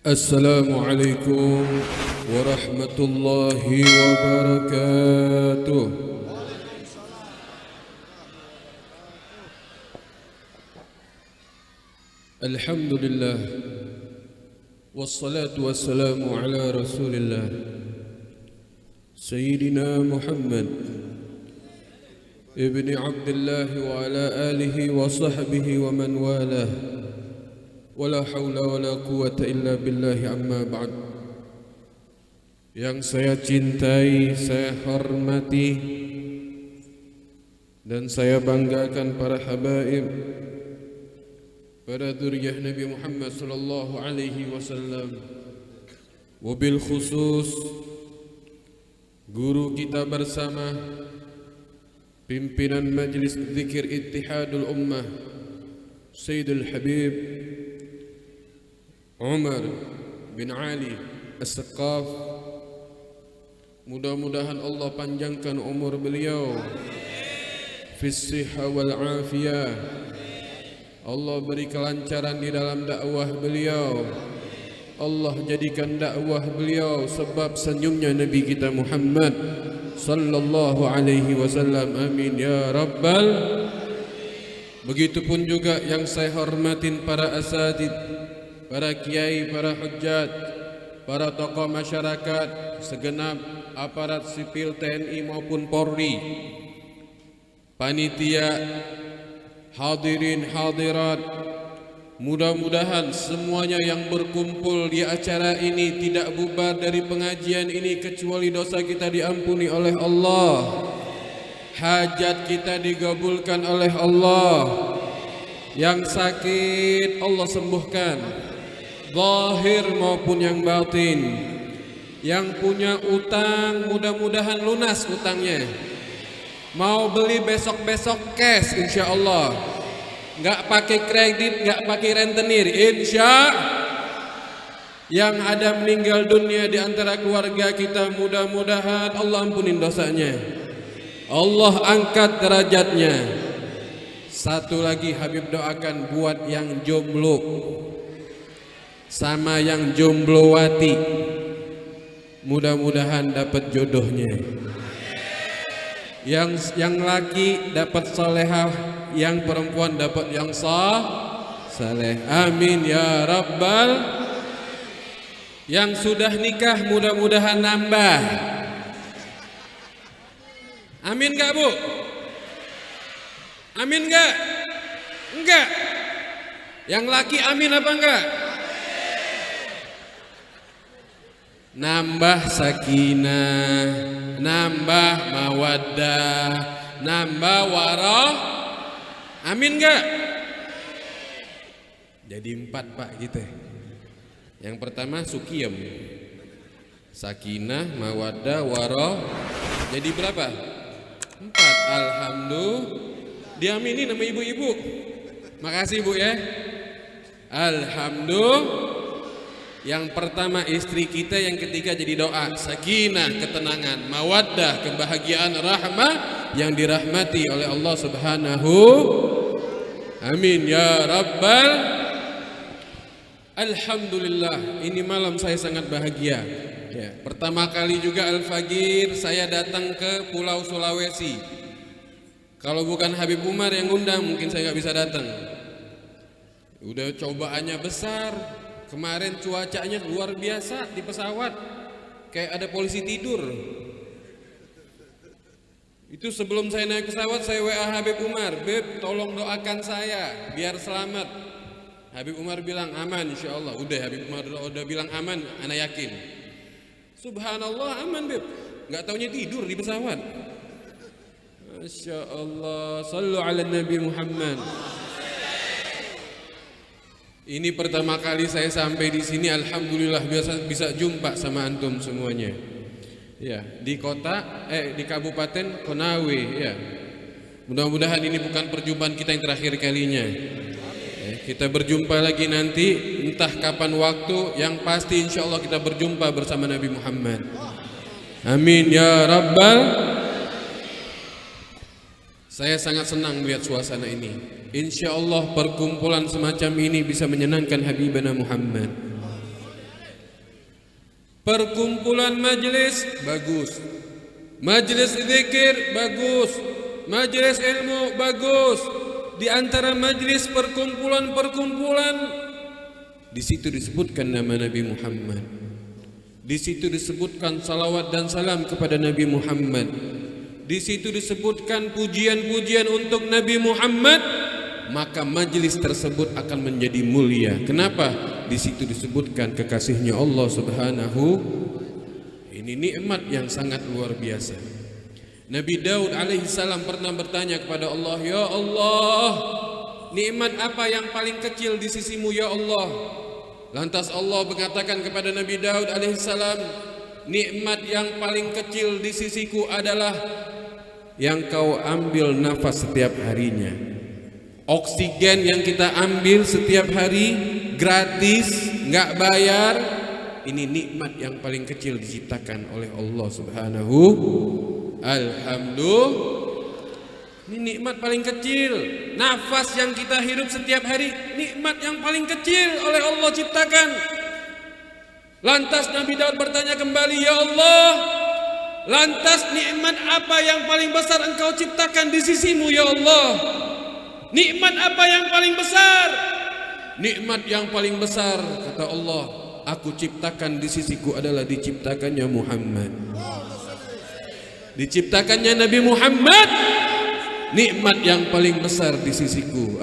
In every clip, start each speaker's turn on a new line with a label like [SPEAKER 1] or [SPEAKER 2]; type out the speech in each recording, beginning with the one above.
[SPEAKER 1] Assalamualaikum warahmatullahi wabarakatuh. Alhamdulillah wassalatu wassalamu ala Rasulillah Sayyidina Muhammad ibni Abdullah wa ala alihi wa sahbihi wa man walah. Wala haula wala quwata illa billahi amma ba'd. Yang saya cintai, saya hormati dan saya banggakan para habaib, para dzurriyyah Nabi Muhammad sallallahu alaihi wasallam. Wabil khusus guru kita bersama, pimpinan Majlis Zikir Ittihadul Ummah Sayyidul Habib Umar bin Ali As-Saqqaf. Mudah-mudahan Allah panjangkan umur beliau fis sihha wal afiyah. Allah beri kelancaran di dalam dakwah beliau. Allah jadikan dakwah beliau sebab senyumnya Nabi kita Muhammad sallallahu alaihi wasallam. Amin ya rabbal. Begitupun juga yang saya hormatin para asatid, para kiai, para hujjat, para tokoh masyarakat, segenap aparat sipil TNI maupun Polri, panitia, hadirin hadirat. Mudah-mudahan semuanya yang berkumpul di acara ini tidak bubar dari pengajian ini kecuali dosa kita diampuni oleh Allah, hajat kita digabulkan oleh Allah, yang sakit Allah sembuhkan, zahir maupun yang batin. Yang punya utang mudah-mudahan lunas utangnya. Mau beli besok-besok cash insyaallah. Enggak pakai kredit, enggak pakai rentenir, insya. Yang ada meninggal dunia di antara keluarga kita, mudah-mudahan Allah ampunin dosanya, Allah angkat derajatnya. Satu lagi Habib doakan buat yang jomblo sama yang jomblowati, mudah-mudahan dapat jodohnya. Yang laki dapat salehah, yang perempuan dapat yang saleh. Amin ya rabbal. Yang sudah nikah mudah-mudahan nambah. Amin enggak Bu? Amin enggak? Enggak. Yang laki amin apa enggak? Nambah sakinah, nambah mawaddah, nambah warah. Amin enggak? Jadi 4 Pak gitu. Yang pertama sukiyam, sakinah, mawaddah, warah. Jadi berapa? 4. Alhamdulillah. Diamini nama ibu-ibu. Makasih Bu ya. Alhamdulillah. Yang pertama istri kita, yang ketiga jadi doa sakinah, ketenangan, mawaddah, kebahagiaan, rahmah, yang dirahmati oleh Allah Subhanahu. Amin ya rabbal. Alhamdulillah, ini malam saya sangat bahagia ya. Pertama kali juga Al-Fagir saya datang ke Pulau Sulawesi. Kalau bukan Habib Umar yang undang mungkin saya nggak bisa datang. Udah cobaannya besar. Kemarin cuacanya luar biasa di pesawat, kayak ada polisi tidur. Itu sebelum saya naik pesawat saya WA Habib Umar, "Beb, tolong doakan saya biar selamat." Habib Umar bilang aman insyaallah. Udah Habib Umar udah bilang aman, ana yakin. Subhanallah aman Beb. Enggak taunya tidur di pesawat. Masya Allah. Sallu ala Nabi Muhammad. Ini pertama kali saya sampai di sini, alhamdulillah bisa jumpa sama antum semuanya. Ya, di di Kabupaten Konawe ya. Mudah-mudahan ini bukan perjumpaan kita yang terakhir kalinya. Kita berjumpa lagi nanti entah kapan waktu, yang pasti insyaallah kita berjumpa bersama Nabi Muhammad. Amin ya rabbal. Saya sangat senang melihat suasana ini. Insya Allah perkumpulan semacam ini bisa menyenangkan Habibana Muhammad. Perkumpulan majelis bagus, majelis zikir bagus, majelis ilmu bagus. Di antara majelis perkumpulan di situ disebutkan nama Nabi Muhammad. Di situ disebutkan salawat dan salam kepada Nabi Muhammad. Di situ disebutkan pujian-pujian untuk Nabi Muhammad, maka majelis tersebut akan menjadi mulia. Kenapa? Di situ disebutkan kekasihnya Allah Subhanahu. Ini nikmat yang sangat luar biasa. Nabi Daud alaihissalam pernah bertanya kepada Allah, "Ya Allah, nikmat apa yang paling kecil di sisimu ya Allah?" Lantas Allah mengatakan kepada Nabi Daud alaihissalam, "Nikmat yang paling kecil di sisiku adalah yang kau ambil nafas setiap harinya. Oksigen yang kita ambil setiap hari gratis, nggak bayar. Ini nikmat yang paling kecil diciptakan oleh Allah Subhanahu. Alhamdulillah. Ini nikmat paling kecil. Nafas yang kita hirup setiap hari, nikmat yang paling kecil oleh Allah ciptakan." Lantas Nabi Daud bertanya kembali, "Ya Allah, lantas nikmat apa yang paling besar engkau ciptakan di sisimu ya Allah? Nikmat apa yang paling besar?" "Nikmat yang paling besar," kata Allah, "aku ciptakan di sisiku adalah diciptakannya Muhammad." Diciptakannya Nabi Muhammad, nikmat yang paling besar di sisiku.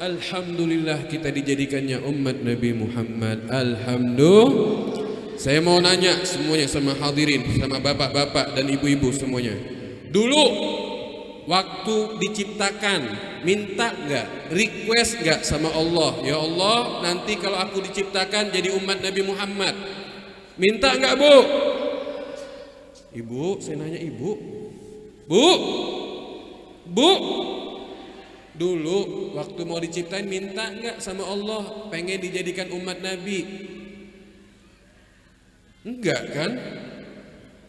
[SPEAKER 1] Alhamdulillah kita dijadikannya umat Nabi Muhammad. Alhamdulillah. Saya mau nanya semuanya sama hadirin, sama bapak-bapak dan ibu-ibu semuanya. Dulu waktu diciptakan, minta enggak, request enggak sama Allah, "Ya Allah, nanti kalau aku diciptakan jadi umat Nabi Muhammad." Minta enggak, Bu? Ibu, saya nanya ibu. Bu, dulu waktu mau diciptain minta enggak sama Allah pengen dijadikan umat Nabi? Enggak kan?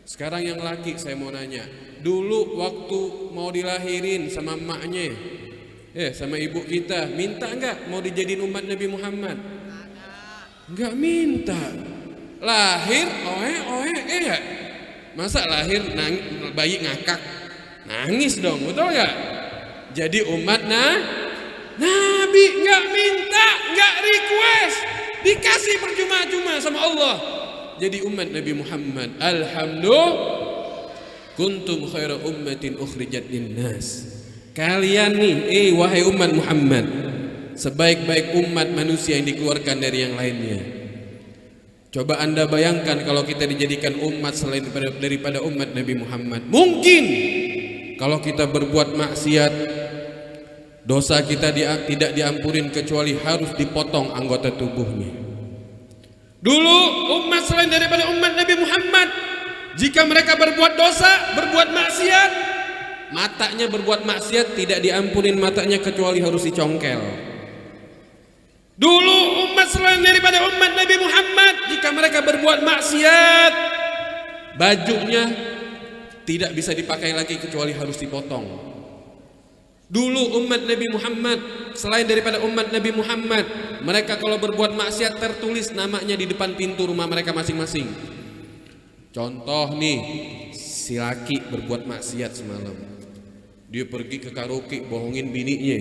[SPEAKER 1] Sekarang yang laki saya mau nanya, dulu waktu mau dilahirin sama emaknya, sama ibu kita, minta enggak mau dijadiin umat Nabi Muhammad? Enggak minta. Lahir ya. Masa lahir bayi ngakak, nangis dong, betul gak? Jadi umat Nabi, nggak minta, nggak request, dikasih percuma-cuma sama Allah. Jadi umat Nabi Muhammad. Alhamdulillah. Kuntum khaira ummatin ukhrijat linnas. Kalian nih, wahai umat Muhammad, sebaik-baik umat manusia yang dikeluarkan dari yang lainnya. Coba Anda bayangkan kalau kita dijadikan umat selain daripada umat Nabi Muhammad. Mungkin kalau kita berbuat maksiat, dosa kita tidak diampunin kecuali harus dipotong anggota tubuhnya. Dulu umat selain daripada umat Nabi Muhammad, jika mereka berbuat dosa, berbuat maksiat, matanya berbuat maksiat tidak diampunin matanya kecuali harus dicongkel. Dulu umat selain daripada umat Nabi Muhammad, jika mereka berbuat maksiat, bajunya tidak bisa dipakai lagi kecuali harus dipotong. Dulu umat Nabi Muhammad selain daripada umat Nabi Muhammad, mereka kalau berbuat maksiat tertulis namanya di depan pintu rumah mereka masing-masing. Contoh nih, si laki berbuat maksiat semalam, dia pergi ke karaoke bohongin bininya,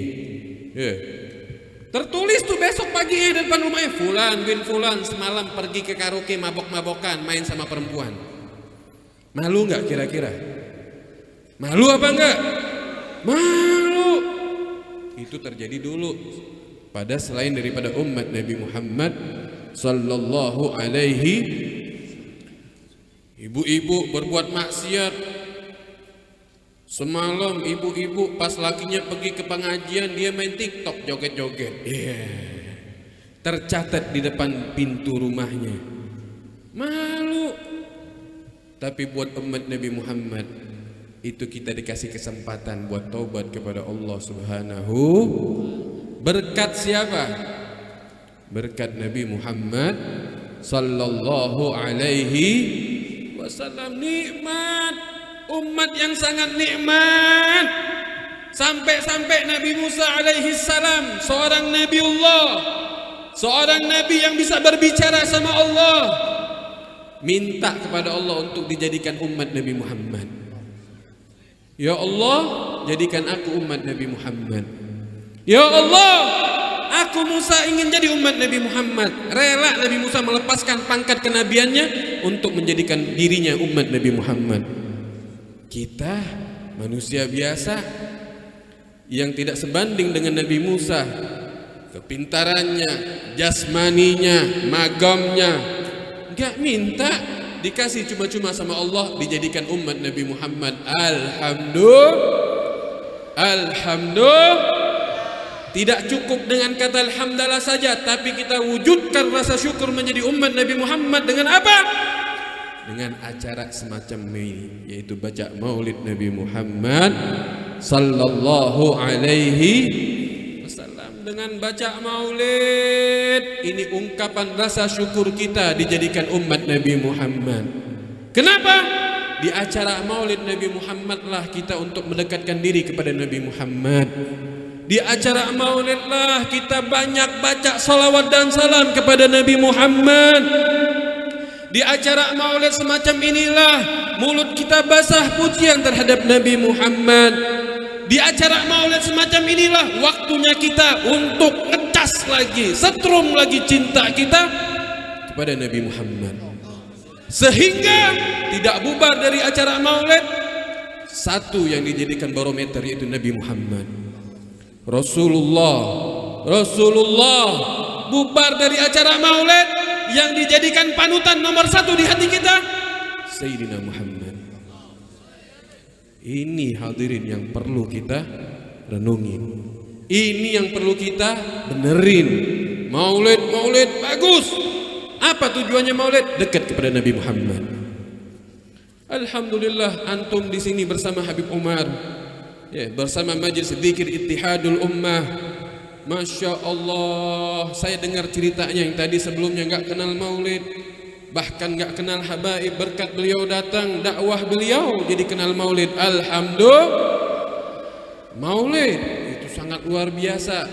[SPEAKER 1] tertulis tuh besok paginya di depan rumahnya, Fulan bin Fulan semalam pergi ke karaoke mabok-mabokan main sama perempuan. Malu nggak kira-kira? Malu apa enggak? Malu. Itu terjadi dulu pada selain daripada umat Nabi Muhammad sallallahu alaihi. Ibu-ibu berbuat maksiat. Semalam ibu-ibu pas lakinya pergi ke pengajian, dia main TikTok joget-joget. Tercatat di depan pintu rumahnya. Malu. Tapi buat umat Nabi Muhammad, itu kita dikasih kesempatan buat taubat kepada Allah Subhanahu. Berkat siapa? Berkat Nabi Muhammad sallallahu alaihi wasallam. Nikmat, umat yang sangat nikmat. Sampai-sampai Nabi Musa alaihi salam, seorang Nabiullah, seorang nabi yang bisa berbicara sama Allah, minta kepada Allah untuk dijadikan umat Nabi Muhammad. Ya Allah, jadikan aku umat Nabi Muhammad. Ya Allah, aku Musa ingin jadi umat Nabi Muhammad. Rela Nabi Musa melepaskan pangkat kenabiannya untuk menjadikan dirinya umat Nabi Muhammad. Kita manusia biasa yang tidak sebanding dengan Nabi Musa, kepintarannya, jasmaninya, magamnya, enggak minta, dikasih cuma-cuma sama Allah, dijadikan umat Nabi Muhammad. Alhamdulillah. Tidak cukup dengan kata alhamdulillah saja, tapi kita wujudkan rasa syukur menjadi umat Nabi Muhammad dengan apa? Dengan acara semacam ini, yaitu baca maulid Nabi Muhammad sallallahu alaihi wasallam. Dengan baca maulid ini ungkapan rasa syukur kita dijadikan umat Nabi Muhammad. Kenapa? Di acara maulid Nabi Muhammad lah kita untuk mendekatkan diri kepada Nabi Muhammad. Di acara maulidlah kita banyak baca salawat dan salam kepada Nabi Muhammad. Di acara maulid semacam inilah mulut kita basah pujian terhadap Nabi Muhammad. Di acara maulid semacam inilah waktunya kita untuk ngecas lagi, setrum lagi cinta kita kepada Nabi Muhammad. Sehingga tidak bubar dari acara maulid satu yang dijadikan barometer, yaitu Nabi Muhammad. Rasulullah bubar dari acara maulid, yang dijadikan panutan nomor satu di hati kita Sayyidina Muhammad. Ini hadirin yang perlu kita renungi, ini yang perlu kita benerin. Maulid bagus. Apa tujuannya maulid? Dekat kepada Nabi Muhammad. Alhamdulillah antum di sini bersama Habib Umar, ya, bersama Majelis Dzikir Ittihadul Ummah. Masya Allah, saya dengar ceritanya yang tadi sebelumnya nggak kenal maulid, bahkan nggak kenal habaib. Berkat beliau datang, dakwah beliau jadi kenal maulid. Alhamdulillah, maulid itu sangat luar biasa.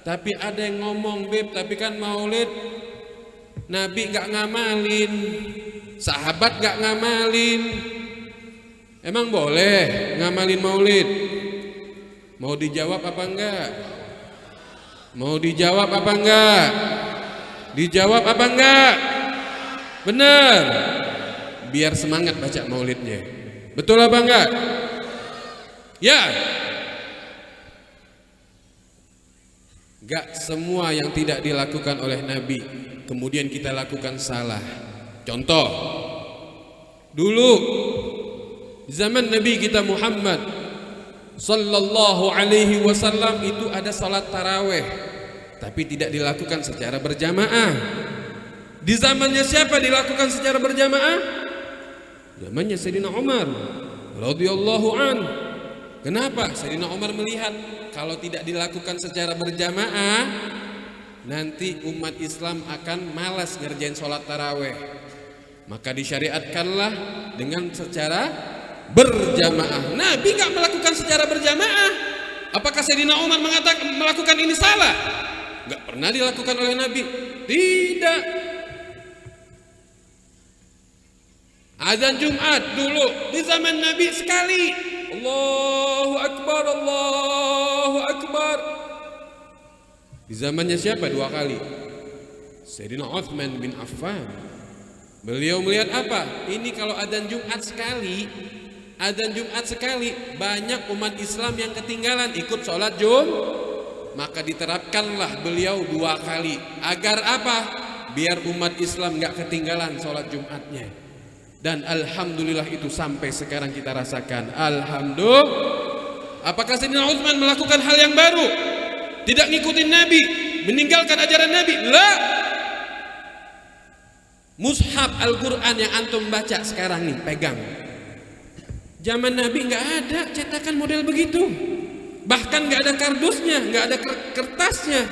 [SPEAKER 1] Tapi ada yang ngomong, Beb, tapi kan maulid Nabi nggak ngamalin, sahabat nggak ngamalin. Emang boleh ngamalin maulid? Mau dijawab apa enggak? Mau dijawab apa enggak? Dijawab apa enggak? Benar. Biar semangat baca maulidnya. Betul apa enggak? Ya. Enggak semua yang tidak dilakukan oleh Nabi kemudian kita lakukan salah. Contoh, dulu zaman Nabi kita Muhammad sallallahu alaihi wasallam itu ada salat tarawih, tapi tidak dilakukan secara berjamaah. Di zamannya siapa dilakukan secara berjamaah? Zamannya Sayyidina Umar radhiyallahu an. Kenapa? Sayyidina Umar melihat kalau tidak dilakukan secara berjamaah, nanti umat Islam akan malas ngerjain salat tarawih. Maka disyariatkanlah dengan secara berjamaah. Nabi nggak melakukan secara berjamaah. Apakah Sayyidina Umar melakukan ini salah? Nggak pernah dilakukan oleh Nabi. Tidak. Azan Jumat dulu di zaman Nabi sekali. Allahu Akbar, Allahu Akbar. Di zamannya siapa? 2 kali. Sayyidina Utsman bin Affan. Beliau melihat apa? Ini kalau azan Jumat sekali, banyak umat Islam yang ketinggalan ikut sholat maka diterapkanlah beliau 2 kali. Agar apa? Biar umat Islam gak ketinggalan sholat Jumatnya. Dan alhamdulillah itu sampai sekarang kita rasakan. Alhamdulillah. Apakah Sayyidina Utsman melakukan hal yang baru? Tidak ngikutin Nabi, meninggalkan ajaran Nabi? La. Mushaf Al-Quran yang antum baca sekarang nih, pegang. Zaman Nabi nggak ada cetakan model begitu, bahkan nggak ada kardusnya, nggak ada kertasnya.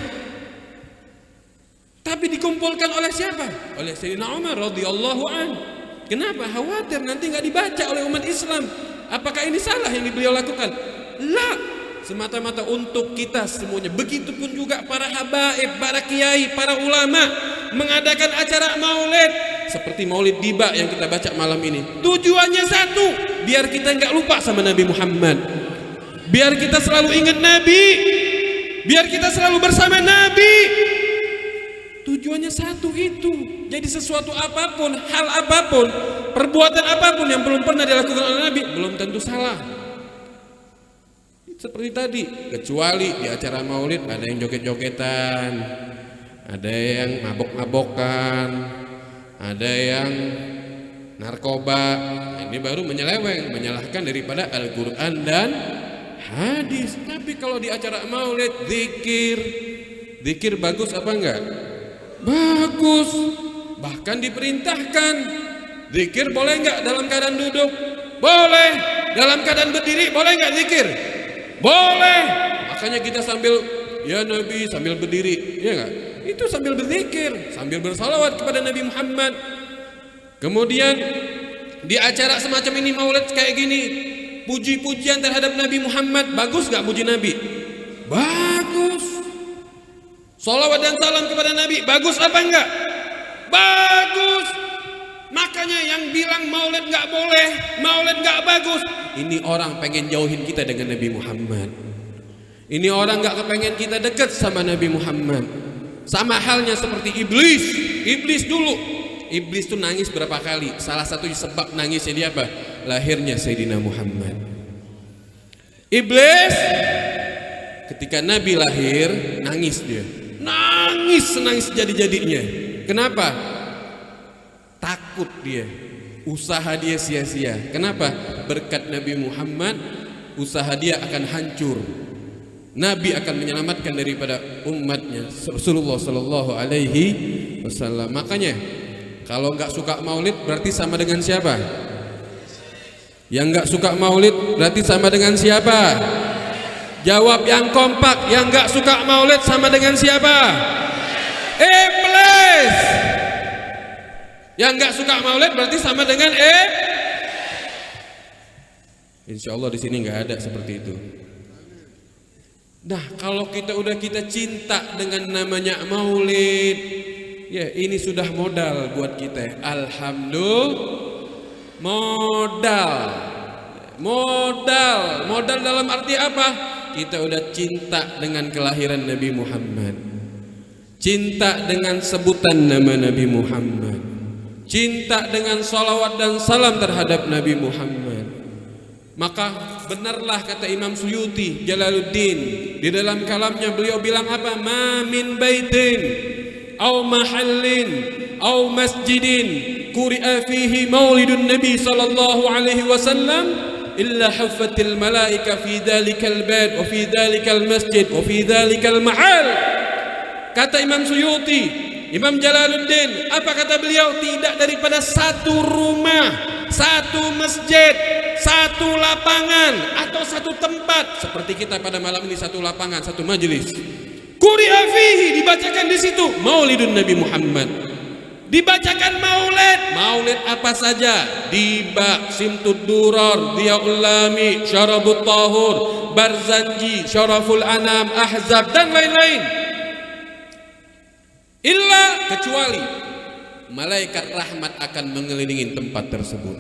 [SPEAKER 1] Tapi dikumpulkan oleh siapa? Oleh Sayyidina Umar radhiyallahu an. Kenapa? Khawatir nanti nggak dibaca oleh umat Islam. Apakah ini salah yang beliau lakukan? La. semata-mata untuk kita semuanya. Begitupun juga para habaib, para kiai, para ulama mengadakan acara maulid seperti maulid Diba yang kita baca malam ini. Tujuannya satu, biar kita nggak lupa sama Nabi Muhammad, biar kita selalu ingat Nabi, biar kita selalu bersama Nabi. Tujuannya satu itu. Jadi sesuatu apapun, hal apapun, perbuatan apapun yang belum pernah dilakukan oleh Nabi belum tentu salah. Seperti tadi, kecuali di acara maulid ada yang joget-jogetan, ada yang mabok-mabokan, ada yang narkoba. Ini baru menyeleweng, menyalahkan daripada Al-Quran dan hadis. Tapi kalau di acara maulid, zikir bagus apa enggak? Bagus, bahkan diperintahkan. Zikir boleh enggak dalam keadaan duduk? Boleh. Dalam keadaan berdiri boleh enggak zikir? Boleh. Makanya kita sambil ya Nabi sambil berdiri, ya enggak? Itu sambil berzikir, sambil bersalawat kepada Nabi Muhammad. Kemudian di acara semacam ini maulid kayak gini, puji-pujian terhadap Nabi Muhammad, bagus enggak puji Nabi? Bagus. Salawat dan salam kepada Nabi, bagus apa enggak? Bagus. Makanya yang bilang maulid enggak boleh, maulid enggak bagus, ini orang pengen jauhin kita dengan Nabi Muhammad. Ini orang enggak kepengen kita dekat sama Nabi Muhammad. Sama halnya seperti iblis. Iblis dulu, iblis tuh nangis berapa kali? Salah satu sebab nangisnya dia apa? Lahirnya Sayyidina Muhammad. Iblis ketika Nabi lahir nangis dia. Nangis jadi-jadinya. Kenapa? Takut dia, usaha dia sia-sia. Kenapa? Berkat Nabi Muhammad, usaha dia akan hancur. Nabi akan menyelamatkan daripada umatnya Rasulullah Sallallahu Alaihi Wasallam. Makanya kalau nggak suka maulid berarti sama dengan siapa? Yang nggak suka maulid berarti sama dengan siapa? Jawab yang kompak. Yang nggak suka maulid sama dengan siapa? Iblis. Yang nggak suka maulid berarti sama dengan Insya Allah di sini nggak ada seperti itu. Nah, kalau kita cinta dengan namanya maulid, ya ini sudah modal buat kita. Alhamdulillah, modal dalam arti apa? Kita udah cinta dengan kelahiran Nabi Muhammad, cinta dengan sebutan nama Nabi Muhammad, cinta dengan salawat dan salam terhadap Nabi Muhammad. Maka benarlah kata Imam Suyuti Jalaluddin di dalam kalamnya, beliau bilang apa? Ma min baitin aw mahallin aw masjidin quri'a fihi maulidun Nabi sallallahu alaihi wasallam illa haffatil malaika fi dhalikal bait wa fi dhalikal masjid wa fi dhalikal mahal. Kata Imam Suyuti, Imam Jalaluddin, apa kata beliau? Tidak daripada satu rumah, satu masjid, satu lapangan atau satu tempat seperti kita pada malam ini, satu lapangan, satu majelis. Quri'a fihi, dibacakan di situ Maulidun Nabi Muhammad. Dibacakan maulid apa saja? Diba, Simtud Durar, Diyaul Lami, Syarabut Tahur, Barzanji, Syaraful Anam, Ahzab dan lain-lain. Illa, kecuali malaikat rahmat akan mengelilingi tempat tersebut.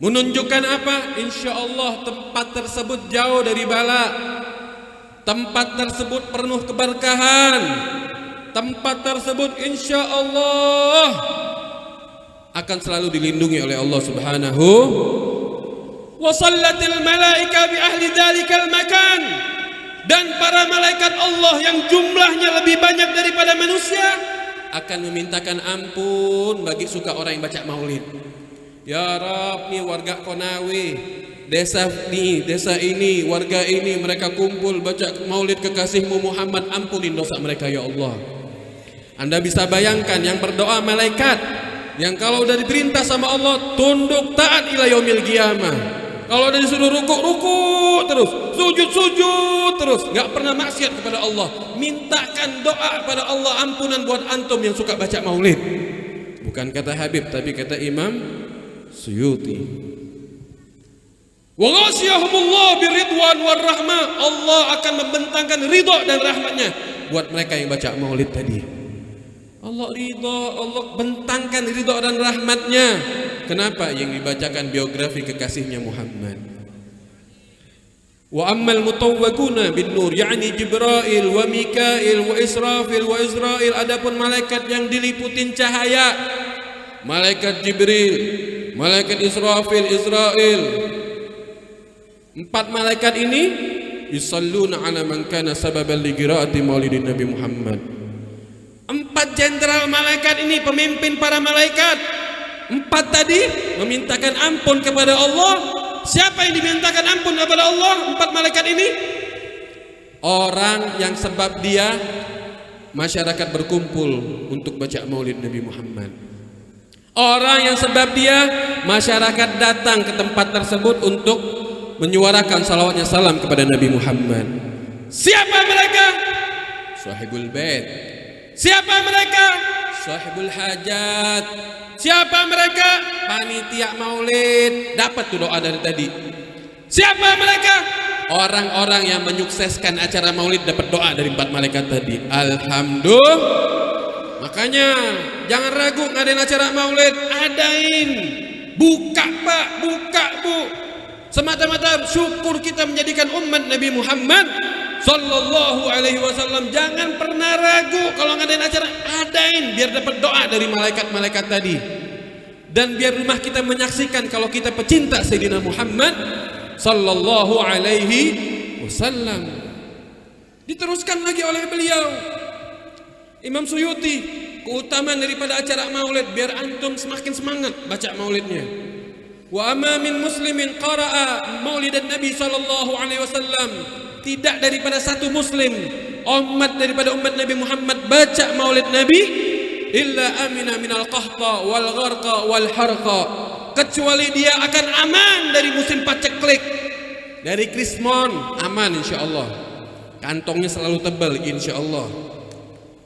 [SPEAKER 1] Menunjukkan apa? Insya Allah tempat tersebut jauh dari bala. Tempat tersebut penuh keberkahan. Tempat tersebut insya Allah akan selalu dilindungi oleh Allah Subhanahu. Wa sallatil malaika bi ahli dzalikal makan, dan para malaikat Allah yang jumlahnya lebih banyak daripada manusia akan memintakan ampun bagi suka orang yang baca maulid. Ya Rab, nih warga Konawe, desa ini, warga ini, mereka kumpul baca maulid kekasihmu Muhammad, ampunin dosa mereka ya Allah. Anda bisa bayangkan yang berdoa malaikat, yang kalau udah diperintah sama Allah tunduk taat ila yaumil qiyamah. Kalau udah disuruh ruku terus, sujud terus, nggak pernah maksiat kepada Allah. Mintakan doa pada Allah ampunan buat antum yang suka baca maulid. Bukan kata Habib, tapi kata Imam Suyuti. Wa ghasiyahumullah biridwan war rahmah. Allah akan membentangkan ridha dan rahmatnya buat mereka yang baca maulid tadi. Allah ridha, Allah bentangkan ridha dan rahmatnya. Kenapa? Yang dibacakan biografi kekasihnya Muhammad. Wa ammal mutawwaquna bin nur, yakni Jibril wa Mikail wa Israfil wa Israil. Adapun malaikat yang diliputin cahaya, malaikat Jibril, malaikat Israfil, Israil. 4 malaikat ini yusalluna ala man kana sababan li qiraati maulidin Nabi Muhammad. 4 jenderal malaikat ini pemimpin para malaikat. 4 tadi memintakan ampun kepada Allah. Siapa yang dimintakan ampun kepada Allah? 4 malaikat ini orang yang sebab dia masyarakat berkumpul untuk baca maulid Nabi Muhammad. Orang yang sebab dia masyarakat datang ke tempat tersebut untuk menyuarakan salawatnya salam kepada Nabi Muhammad. Siapa mereka? Sahibul bait. Siapa mereka? Sahibul hajat. Siapa mereka? Panitia maulid. Dapat tuh doa dari tadi. Siapa mereka? Orang-orang yang menyukseskan acara maulid dapat doa dari 4 malaikat tadi. Alhamdulillah. Makanya jangan ragu ngadain acara maulid, adain. Buka Pak, buka Bu. Semata-mata syukur kita menjadikan umat Nabi Muhammad sallallahu alaihi wasallam. Jangan pernah ragu kalau ngadain acara, adain biar dapat doa dari malaikat-malaikat tadi. Dan biar rumah kita menyaksikan kalau kita pecinta Sayyidina Muhammad sallallahu alaihi wasallam. Diteruskan lagi oleh beliau Imam Suyuti, keutamaan daripada acara maulid biar antum semakin semangat baca maulidnya. Wa amma min muslimin qara'a maulidan Nabi sallallahu alaihi wasallam. Tidak daripada satu muslim daripada umat Nabi Muhammad baca maulid Nabi illa amina minal qahta wal gharqa wal harqa, kecuali dia akan aman dari musim paceklik, dari krismon, aman insyaallah. Kantongnya selalu tebal insyaallah.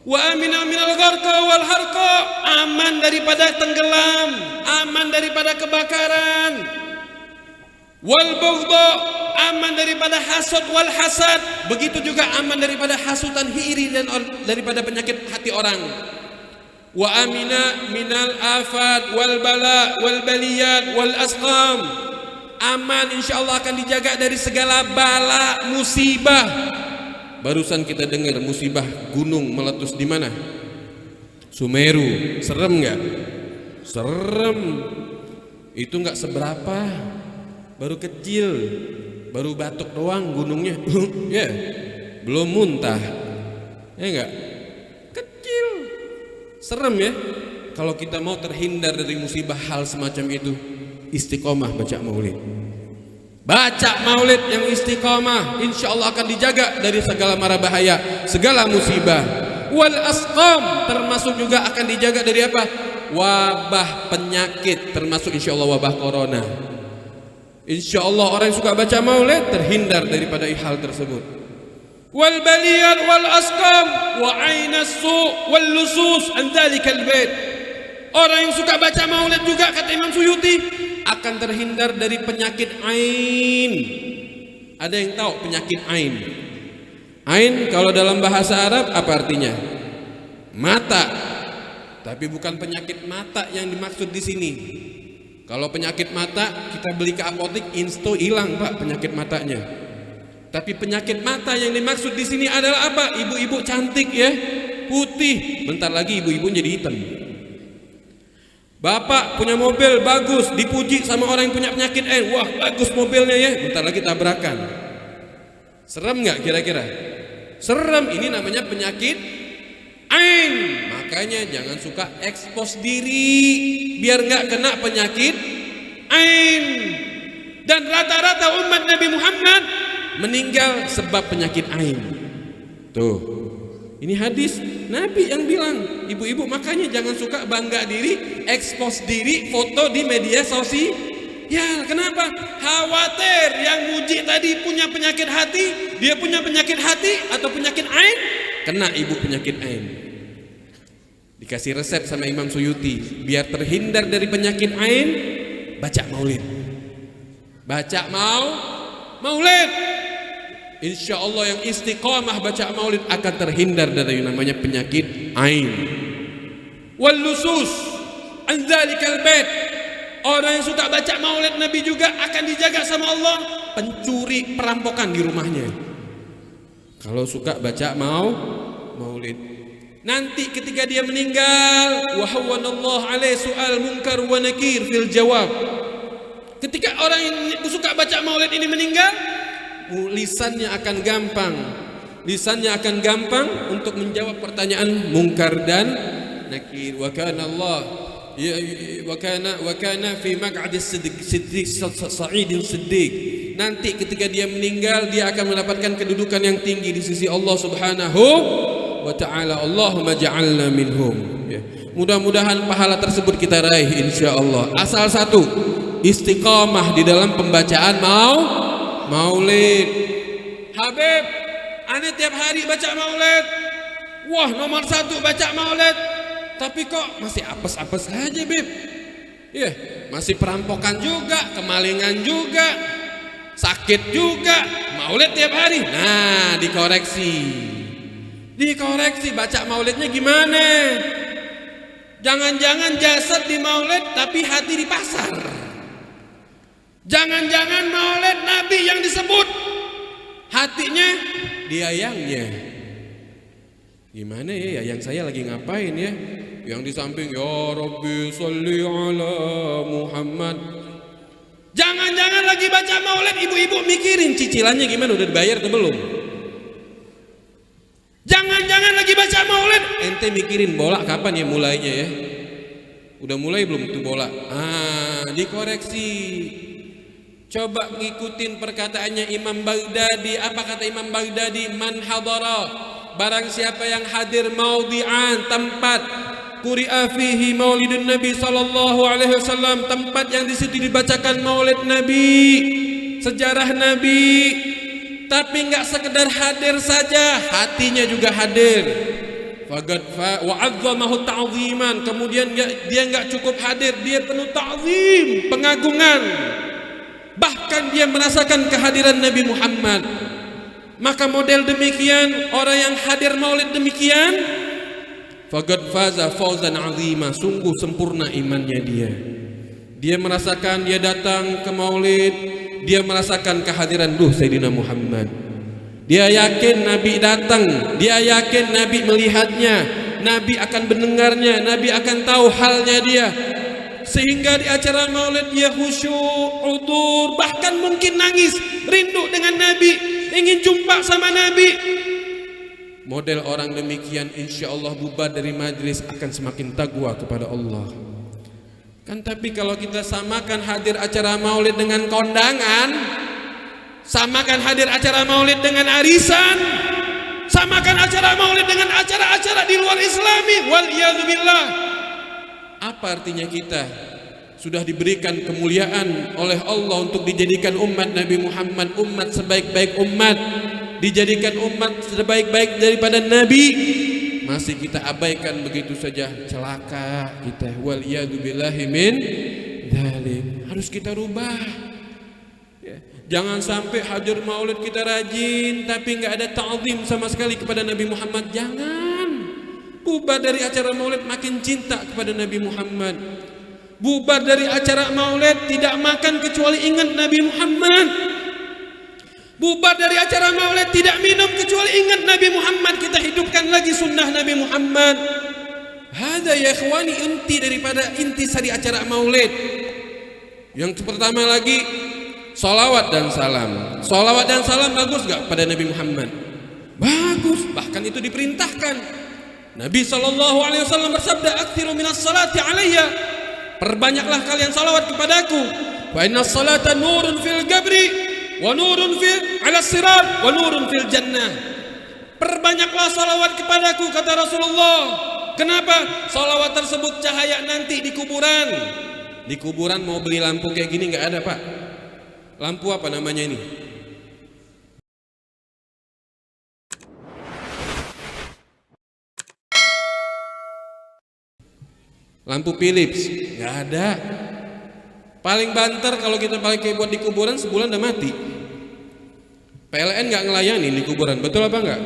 [SPEAKER 1] Wa amina minal gharqa wal harqa, aman daripada tenggelam, aman daripada kebakaran. Wal bughdha, aman daripada hasad wal hasad, begitu juga aman daripada hasutan iri dan daripada penyakit hati orang. Wa amina minal afat wal bala wal baliyat wal asqam, aman insyaallah akan dijaga dari segala bala musibah. Barusan kita dengar musibah gunung meletus di mana? Sumeru. Serem nggak? Serem. Itu nggak seberapa, baru kecil, baru batuk doang gunungnya. Ya, belum muntah. Ya enggak? Kecil. Serem ya. Kalau kita mau terhindar dari musibah hal semacam itu, istiqomah baca maulid. Baca maulid yang istiqamah, insya Allah akan dijaga dari segala mara bahaya, segala musibah. Wal asqam, termasuk juga akan dijaga dari apa? Wabah penyakit, termasuk insya Allah wabah corona. Insya Allah orang yang suka baca maulid terhindar daripada hal tersebut. Wal baliyat wal asqam wa ainas su wal lusus an dzalikal bait. Orang yang suka baca maulid juga, kata Imam Suyuti, akan terhindar dari penyakit ain. Ada yang tahu penyakit ain? Ain kalau dalam bahasa Arab apa artinya? Mata. Tapi bukan penyakit mata yang dimaksud di sini. Kalau penyakit mata kita beli ke apotek insto hilang Pak penyakit matanya. Tapi penyakit mata yang dimaksud di sini adalah apa? Ibu-ibu cantik ya, putih, bentar lagi ibu-ibu jadi hitam. Bapak punya mobil bagus, dipuji sama orang yang punya penyakit ain, wah bagus mobilnya ya, bentar lagi tabrakan. Serem nggak kira-kira? Serem, ini namanya penyakit ain. Makanya jangan suka ekspos diri biar nggak kena penyakit ain. Dan rata-rata umat Nabi Muhammad meninggal sebab penyakit ain. Tuh. Ini hadis Nabi yang bilang, ibu-ibu makanya jangan suka bangga diri, ekspos diri, foto di media sosial. Ya, kenapa? Khawatir yang muji tadi punya penyakit hati, dia punya penyakit hati atau penyakit ain, kena ibu penyakit ain. Dikasih resep sama Imam Suyuti, biar terhindar dari penyakit ain, baca maulid. baca maulid. Insya Allah yang istiqamah baca maulid akan terhindar dari namanya penyakit ain. Wal lusus an dzalikal bait. Orang yang suka baca maulid Nabi juga akan dijaga sama Allah pencuri perampokan di rumahnya. Kalau suka baca maulid. Nanti ketika dia meninggal, wa hawanallahu alaihi su'al munkar wa nakir fil jawab. Ketika orang yang suka baca maulid ini meninggal, lisannya akan gampang untuk menjawab pertanyaan munkar dan nakir. Wa kana Allah wa kana fi maq'adis siddiq sa'idin siddiq. Nanti ketika dia meninggal, dia akan mendapatkan kedudukan yang tinggi di sisi Allah Subhanahu wa ta'ala. Allahumma ja'alna minhum. Mudah-mudahan pahala tersebut kita raih insyaallah. Asal satu, istiqamah di dalam pembacaan maulid. Habib, ane tiap hari baca maulid. Wah, nomor 1 baca maulid. Tapi kok masih apes-apes aja, Bib. Masih perampokan juga, kemalingan juga, sakit juga, maulid tiap hari. Nah, dikoreksi baca maulidnya gimana? Jangan-jangan jasad di maulid tapi hati di pasar. Jangan-jangan maulid Nabi yang disebut, hatinya diayangnya. Gimana ya, yang saya lagi ngapain ya? Yang di samping ya Rabbi sholli ala Muhammad. Jangan-jangan lagi baca maulid ibu-ibu mikirin cicilannya gimana, udah dibayar atau belum? Jangan-jangan lagi baca maulid ente mikirin bola kapan ya mulainya ya? Udah mulai belum tuh bola? Dikoreksi. Coba ngikutin perkataannya Imam Baghdadi. Apa kata Imam Baghdadi? Man hadara, barang siapa yang hadir maudhi'an, tempat quri'a fihi maulidun Nabi sallallahu alaihi wasallam, tempat yang di situ dibacakan maulid Nabi, sejarah Nabi, tapi enggak sekedar hadir saja, hatinya juga hadir. Faqad wa 'azzamahu ta'ziman, kemudian dia enggak cukup hadir, dia penuh ta'zim, pengagungan. Bahkan dia merasakan kehadiran Nabi Muhammad. Maka model demikian, orang yang hadir maulid demikian, faqad faza fawzan 'azima, sungguh sempurna imannya dia. Dia merasakan, dia datang ke maulid, dia merasakan kehadiran Sayyidina Muhammad. Dia yakin Nabi datang, dia yakin Nabi melihatnya, Nabi akan mendengarnya, Nabi akan tahu halnya dia. Sehingga di acara maulid dia khusyuk, udur, bahkan mungkin nangis, rindu dengan Nabi, ingin jumpa sama Nabi. Model orang demikian insya Allah bubar dari majlis akan semakin takwa kepada Allah. Kan tapi kalau kita samakan hadir acara maulid dengan kondangan, samakan hadir acara maulid dengan arisan, samakan acara maulid dengan acara-acara di luar Islami, waliyadzubillah. Apa artinya kita sudah diberikan kemuliaan oleh Allah untuk dijadikan umat Nabi Muhammad, umat sebaik-baik umat, dijadikan umat sebaik-baik daripada Nabi, masih kita abaikan begitu saja, celaka kita. Waliyadzubillahi min dzalik. Harus kita rubah. Jangan sampai hadir maulid kita rajin tapi nggak ada ta'zim sama sekali kepada Nabi Muhammad. Jangan. Bubar dari acara maulid makin cinta kepada Nabi Muhammad. Bubar dari acara maulid tidak makan kecuali ingat Nabi Muhammad. Bubar dari acara maulid tidak minum kecuali ingat Nabi Muhammad. Kita hidupkan lagi sunnah Nabi Muhammad. Hada ya ikhwani inti sari acara maulid. Yang pertama lagi, salawat dan salam. Salawat dan salam bagus gak pada Nabi Muhammad? Bagus, bahkan itu diperintahkan. Nabi SAW bersabda, "Aktsiru minas salati alayya." Perbanyaklah kalian salawat kepadaku. Wa innas salata nurun fil qabri wa nurun fil 'ala sirat wa nurun fil jannah. Perbanyaklah salawat kepadaku, kata Rasulullah. Kenapa? Salawat tersebut cahaya nanti di kuburan. Di kuburan mau beli lampu kayak gini nggak ada, Pak. Lampu apa namanya ini? Lampu Philips nggak ada. Paling banter kalau kita pakai buat di kuburan sebulan udah mati. PLN nggak ngelayani di kuburan, betul apa enggak?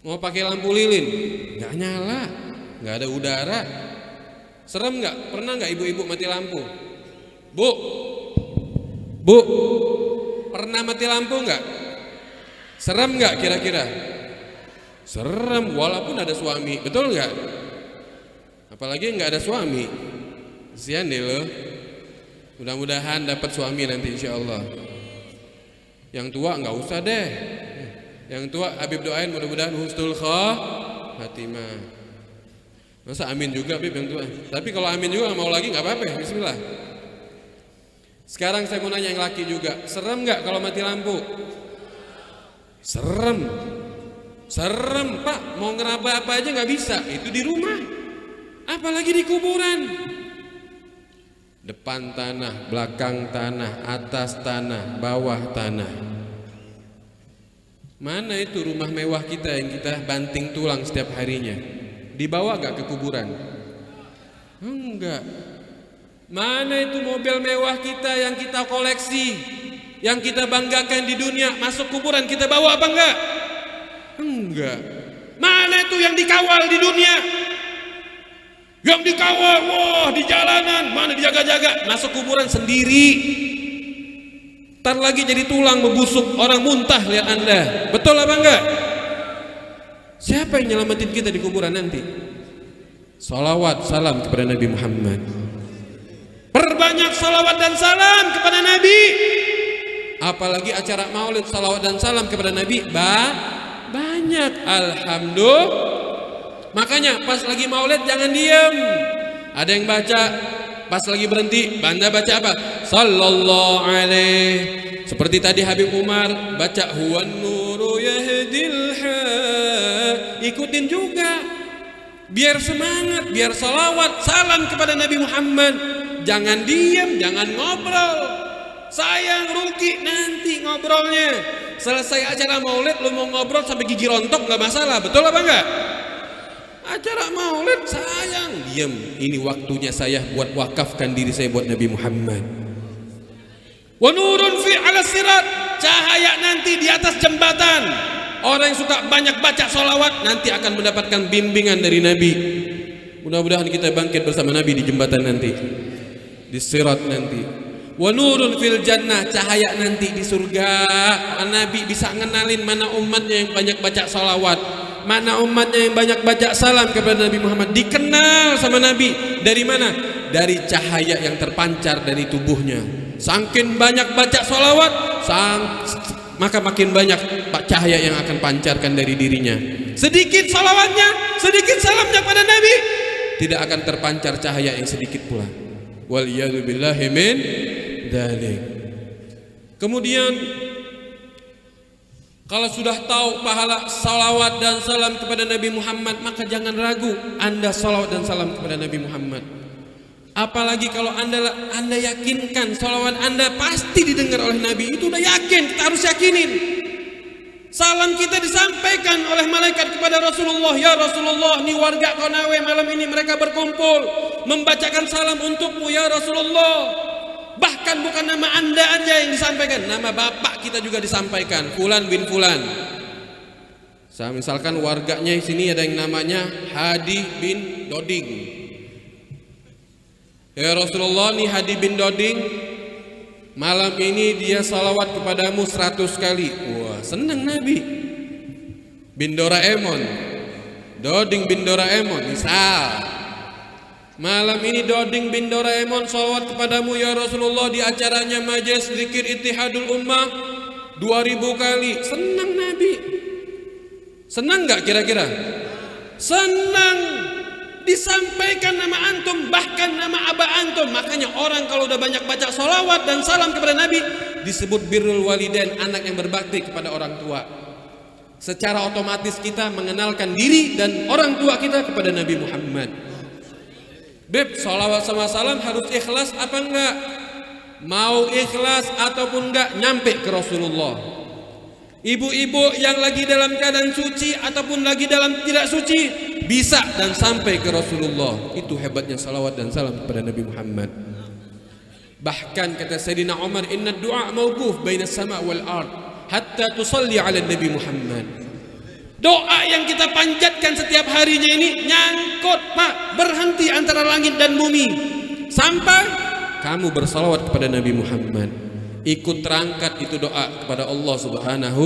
[SPEAKER 1] Mau pakai lampu lilin, nggak nyala, nggak ada udara. Serem nggak? Pernah nggak ibu-ibu mati lampu? Bu, pernah mati lampu nggak? Serem nggak kira-kira? Serem, walaupun ada suami, betul nggak? Apalagi nggak ada suami, kasihan deh lo. Mudah-mudahan dapat suami nanti insya Allah. Yang tua nggak usah deh. Yang tua Habib doain mudah-mudahan husnul khatimah. Masa amin juga Habib yang tua? Tapi kalau amin juga mau lagi nggak apa-apa. Bismillah. Sekarang saya mau nanya yang laki juga. Serem nggak kalau mati lampu? Serem. Serem Pak. Mau ngeraba apa aja nggak bisa. Itu di rumah. Apalagi di kuburan. Depan tanah, belakang tanah, atas tanah, bawah tanah. Mana itu rumah mewah kita yang kita banting tulang setiap harinya? Dibawa gak ke kuburan? Enggak. Mana itu mobil mewah kita yang kita koleksi, yang kita banggakan di dunia, masuk kuburan kita bawa apa enggak? Enggak. Mana itu yang dikawal di dunia? Yang dikawal, wah di jalanan, mana dijaga-jaga, masuk kuburan sendiri. Ntar lagi jadi tulang membusuk, orang muntah lihat Anda. Betul apa enggak? Siapa yang nyelamatin kita di kuburan nanti? Salawat salam kepada Nabi Muhammad. Perbanyak salawat dan salam kepada Nabi. Apalagi acara maulid salawat dan salam kepada Nabi banyak. Alhamdulillah. Makanya pas lagi maulid jangan diam. Ada yang baca, pas lagi berhenti, Anda baca apa? Sallallahu alaihi. Seperti tadi Habib Umar baca huwan nuru yahdil ha. Ikutin juga. Biar semangat, biar salawat, salam kepada Nabi Muhammad. Jangan diam, jangan ngobrol. Sayang rugi nanti ngobrolnya. Selesai acara maulid lu mau ngobrol sampai gigi rontok gak masalah, betul apa enggak? Acara maulid sayang, diam. Ini waktunya saya buat wakafkan diri saya buat Nabi Muhammad. Wa nurun fi ala sirat, cahaya nanti di atas jembatan. Orang yang suka banyak baca sholawat nanti akan mendapatkan bimbingan dari Nabi. Mudah-mudahan kita bangkit bersama Nabi di jembatan nanti, di sirat nanti. Wa nurun fil jannah, cahaya nanti di surga. Nabi bisa ngenalin mana umatnya yang banyak baca sholawat, mana umatnya yang banyak baca salam kepada Nabi Muhammad. Dikenal sama Nabi dari mana? Dari cahaya yang terpancar dari tubuhnya. Saking banyak baca sholawat, maka makin banyak cahaya yang akan pancarkan dari dirinya. Sedikit sholawatnya, sedikit salamnya pada Nabi, tidak akan terpancar cahaya yang sedikit pula. Waliyadu billahi min dzalik. Kemudian kalau sudah tahu pahala salawat dan salam kepada Nabi Muhammad, maka jangan ragu Anda salawat dan salam kepada Nabi Muhammad. Apalagi kalau Anda yakinkan salawat Anda pasti didengar oleh Nabi, itu udah yakin, kita harus yakinin. Salam kita disampaikan oleh malaikat kepada Rasulullah. Ya Rasulullah, ini warga Konawe malam ini mereka berkumpul membacakan salam untukmu ya Rasulullah. Bahkan bukan nama Anda aja yang disampaikan, nama bapak kita juga disampaikan, Fulan bin Fulan. Saya misalkan warganya di sini ada yang namanya Hadi bin Doding. Ya Rasulullah, nih Hadi bin Doding malam ini dia salawat kepadamu 100 kali. Wah, senang Nabi. Bin Doraemon, Doding bin Doraemon misal. Malam ini Doding bin Doraemon salawat kepadamu ya Rasulullah di acaranya Majelis Zikir Ittihadul Ummah 2000 kali. Senang Nabi. Senang gak kira-kira? Senang. Disampaikan nama antum, bahkan nama abah antum. Makanya orang kalau udah banyak baca salawat dan salam kepada Nabi disebut birrul walidain, anak yang berbakti kepada orang tua. Secara otomatis kita mengenalkan diri dan orang tua kita kepada Nabi Muhammad. Beb, salawat sama salam harus ikhlas apa enggak? Mau ikhlas ataupun enggak, nyampe ke Rasulullah. Ibu-ibu yang lagi dalam keadaan suci ataupun lagi dalam tidak suci bisa dan sampai ke Rasulullah. Itu hebatnya salawat dan salam kepada Nabi Muhammad. Bahkan kata Sayyidina Umar, inna du'a mawquf baina sama' wal ard hatta tusalli ala Nabi Muhammad. Doa yang kita panjatkan setiap harinya ini nyangkut, Pak, berhenti antara langit dan bumi sampai kamu bersalawat kepada Nabi Muhammad. Ikut terangkat itu doa kepada Allah Subhanahu,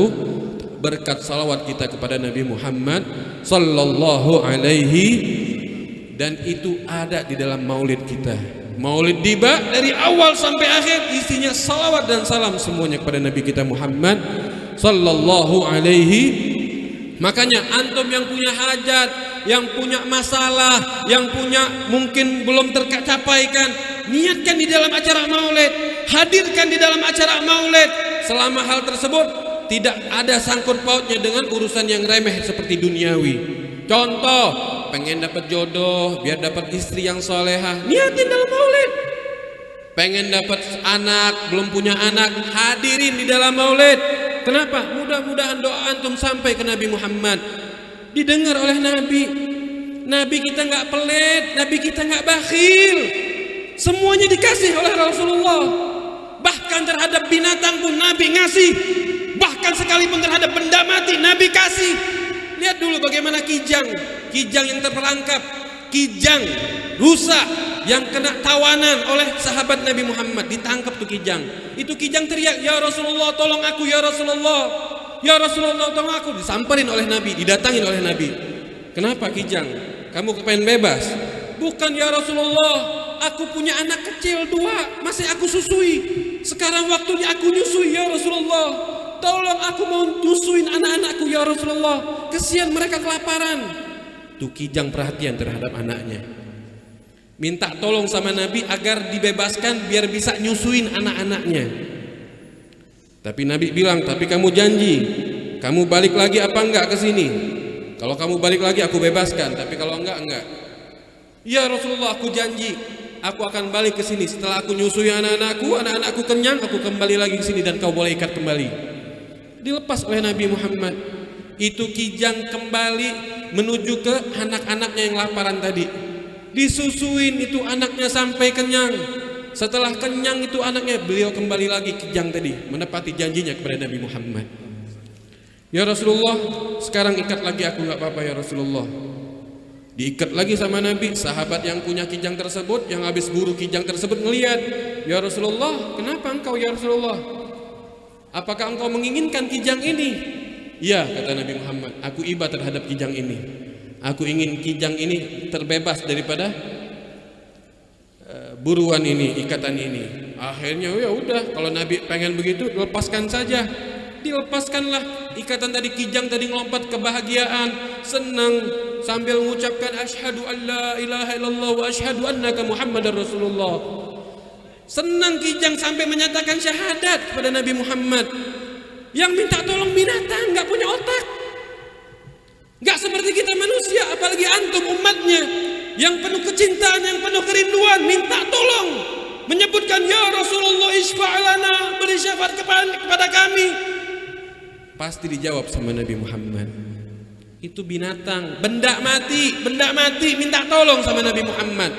[SPEAKER 1] berkat salawat kita kepada Nabi Muhammad sallallahu alaihi, dan itu ada di dalam maulid kita. Maulid tiba dari awal sampai akhir isinya salawat dan salam semuanya kepada Nabi kita Muhammad sallallahu alaihi. Makanya antum yang punya hajat, yang punya masalah, yang punya mungkin belum tercapaikan, niatkan di dalam acara maulid, hadirkan di dalam acara maulid. Selama hal tersebut tidak ada sangkut pautnya dengan urusan yang remeh seperti duniawi. Contoh, pengen dapat jodoh, biar dapat istri yang solehah, niatin dalam maulid. Pengen dapat anak, belum punya anak, hadirin di dalam maulid. Kenapa? Mudah-mudahan doa antum sampai ke Nabi Muhammad, didengar oleh Nabi. Nabi kita nggak pelit, Nabi kita nggak bakhil. Semuanya dikasih oleh Rasulullah. Bahkan terhadap binatang pun Nabi ngasih. Bahkan sekalipun terhadap benda mati Nabi kasih. Lihat dulu bagaimana kijang yang terperangkap, kijang rusa yang kena tawanan oleh sahabat Nabi Muhammad, ditangkap tuh kijang. Itu kijang teriak, ya Rasulullah tolong aku, ya Rasulullah, ya Rasulullah tolong aku. Disamperin oleh Nabi, didatangin oleh Nabi. Kenapa kijang? Kamu kepengen bebas? Bukan ya Rasulullah, aku punya anak kecil 2, masih aku susui. Sekarang waktunya aku nyusui ya Rasulullah. Tolong aku mau nyusuin anak-anakku ya Rasulullah. Kesian mereka kelaparan. Tuh kijang perhatian terhadap anaknya. Minta tolong sama Nabi agar dibebaskan biar bisa nyusuin anak-anaknya. Tapi Nabi bilang, tapi kamu janji, kamu balik lagi apa enggak ke sini? Kalau kamu balik lagi aku bebaskan, tapi kalau enggak. Ya Rasulullah, aku janji, aku akan balik ke sini setelah aku nyusui anak-anakku kenyang, aku kembali lagi ke sini dan kau boleh ikat kembali. Dilepas oleh Nabi Muhammad. Itu kijang kembali menuju ke anak-anaknya yang laparan tadi. Disusuin itu anaknya sampai kenyang. Setelah kenyang itu anaknya, beliau kembali lagi kijang tadi, menepati janjinya kepada Nabi Muhammad. Ya Rasulullah, sekarang ikat lagi aku, nggak apa-apa ya Rasulullah. Diikat lagi sama Nabi. Sahabat yang punya kijang tersebut, yang habis buru kijang tersebut ngelihat, ya Rasulullah, kenapa engkau ya Rasulullah? Apakah engkau menginginkan kijang ini? Ya, kata Nabi Muhammad, aku iba terhadap kijang ini. Aku ingin kijang ini terbebas daripada buruan ini, ikatan ini. Akhirnya ya udah, kalau Nabi pengen begitu, lepaskan saja. Dilepaskanlah ikatan tadi, kijang tadi ngelompat kebahagiaan, senang sambil mengucapkan asyhadu an la ilaha illallah wa asyhadu annaka Muhammadar Rasulullah. Senang kijang sampai menyatakan syahadat kepada Nabi Muhammad. Yang minta tolong binatang, nggak punya otak, nggak seperti kita manusia, apalagi antum umatnya yang penuh kecintaan, yang penuh kerinduan, minta tolong, menyebutkan ya Rasulullah isfa'lana, beri syafaat kepada kami. Pasti dijawab sama Nabi Muhammad. Itu binatang, benda mati minta tolong sama Nabi Muhammad.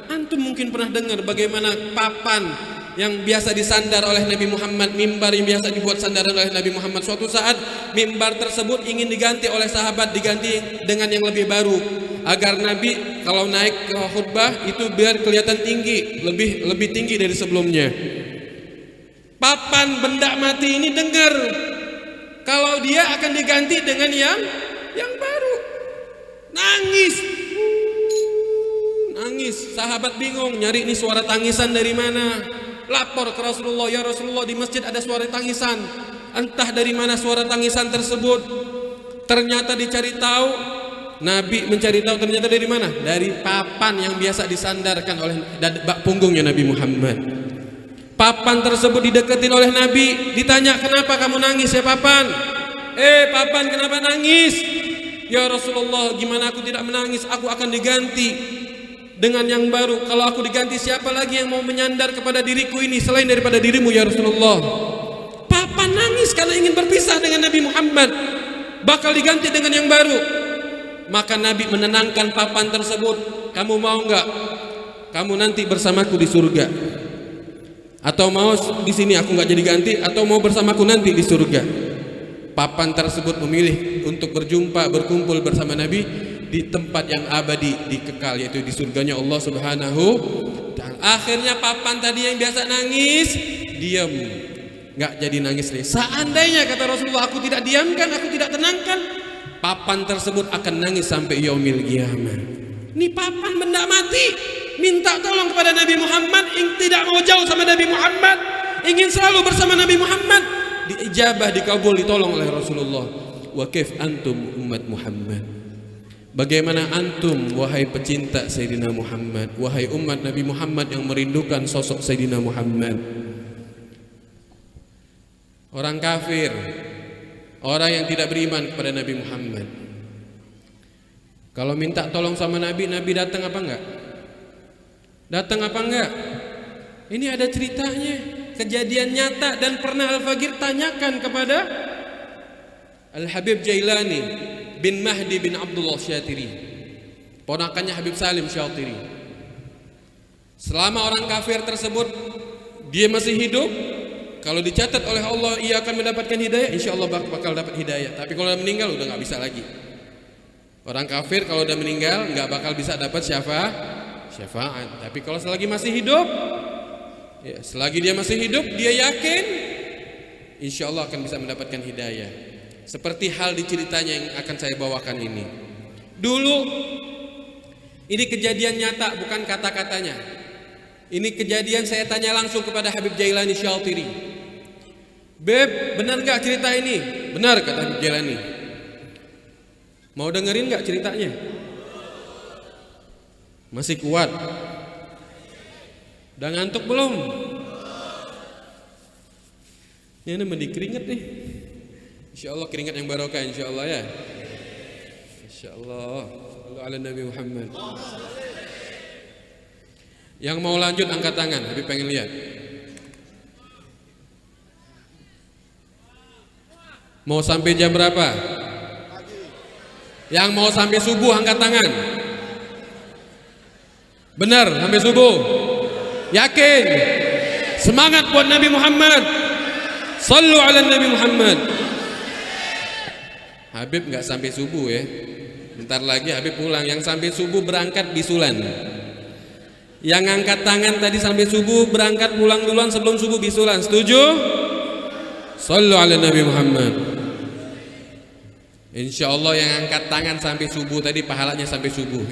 [SPEAKER 1] Antum mungkin pernah dengar bagaimana papan yang biasa disandar oleh Nabi Muhammad, mimbar yang biasa dibuat sandaran oleh Nabi Muhammad. Suatu saat mimbar tersebut ingin diganti oleh sahabat, diganti dengan yang lebih baru, agar Nabi kalau naik ke khutbah itu biar kelihatan tinggi, lebih tinggi dari sebelumnya. Papan benda mati ini dengar kalau dia akan diganti dengan yang baru. Nangis, sahabat bingung nyari ini suara tangisan dari mana. Lapor ke Rasulullah, ya Rasulullah, di masjid ada suara tangisan. Entah dari mana suara tangisan tersebut. Ternyata dicari tahu, Nabi mencari tahu ternyata dari mana? Dari papan yang biasa disandarkan oleh punggungnya Nabi Muhammad. Papan tersebut dideketin oleh Nabi, ditanya, kenapa kamu nangis ya papan? Papan, kenapa nangis? Ya Rasulullah, gimana aku tidak menangis? Aku akan diganti dengan yang baru. Kalau aku diganti, siapa lagi yang mau menyandar kepada diriku ini selain daripada dirimu ya Rasulullah? Papan nangis karena ingin berpisah dengan Nabi Muhammad, bakal diganti dengan yang baru. Maka Nabi menenangkan papan tersebut. Kamu mau enggak? Kamu nanti bersamaku di surga. Atau mau di sini aku nggak jadi ganti, atau mau bersamaku nanti di surga. Papan tersebut memilih untuk berkumpul bersama Nabi di tempat yang abadi, dikekal, yaitu di surganya Allah Subhanahu ta'ala. Akhirnya papan tadi yang biasa nangis diam, nggak jadi nangis lagi. Seandainya kata Rasulullah aku tidak diamkan, aku tidak tenangkan, papan tersebut akan nangis sampai yaumil qiyamah. Ini papan benda mati, minta tolong kepada Nabi Muhammad, tidak mau jauh sama Nabi Muhammad, ingin selalu bersama Nabi Muhammad, diijabah, dikabul, ditolong oleh Rasulullah. Wa kaif antum umat Muhammad, bagaimana antum wahai pecinta Sayyidina Muhammad, wahai umat Nabi Muhammad yang merindukan sosok Sayyidina Muhammad. Orang kafir, orang yang tidak beriman kepada Nabi Muhammad, kalau minta tolong sama Nabi, Nabi datang apa enggak? Datang apa enggak? Ini ada ceritanya, kejadian nyata, dan pernah Al-Faqir tanyakan kepada Al-Habib Jailani bin Mahdi bin Abdullah Syatiri, ponakannya Habib Salim Syatiri. Selama orang kafir tersebut dia masih hidup, kalau dicatat oleh Allah ia akan mendapatkan hidayah, insya Allah bakal dapat hidayah. Tapi kalau udah meninggal udah nggak bisa lagi. Orang kafir kalau udah meninggal nggak bakal bisa dapat syafaat. Tapi kalau selagi masih hidup, ya, selagi dia masih hidup, dia yakin insya Allah akan bisa mendapatkan hidayah. Seperti hal di ceritanya yang akan saya bawakan ini. Dulu ini kejadian nyata, bukan kata-katanya. Ini kejadian saya tanya langsung kepada Habib Jailani Syatiri. Beb, benar gak cerita ini? Benar, kata Habib Jailani. Mau dengerin gak ceritanya? Masih kuat? Udah ngantuk belum? Ini mending keringet nih. Insya Allah keringat yang barokah, insya Allah ya. Insya Allah. Sallu ala Nabi Muhammad. Yang mau lanjut angkat tangan, Habib pengen lihat. Mau sampai jam berapa? Yang mau sampai subuh angkat tangan. Benar, sampai subuh. Yakin? Semangat buat Nabi Muhammad. Sallu ala Nabi Muhammad. Habib nggak sampai subuh ya. Bentar lagi Habib pulang. Yang sampai subuh berangkat bisulan. Yang angkat tangan tadi sampai subuh berangkat pulang duluan sebelum subuh bisulan. Setuju? Sallu ala Nabi Muhammad. Insya Allah yang angkat tangan sampai subuh tadi pahalanya sampai subuh.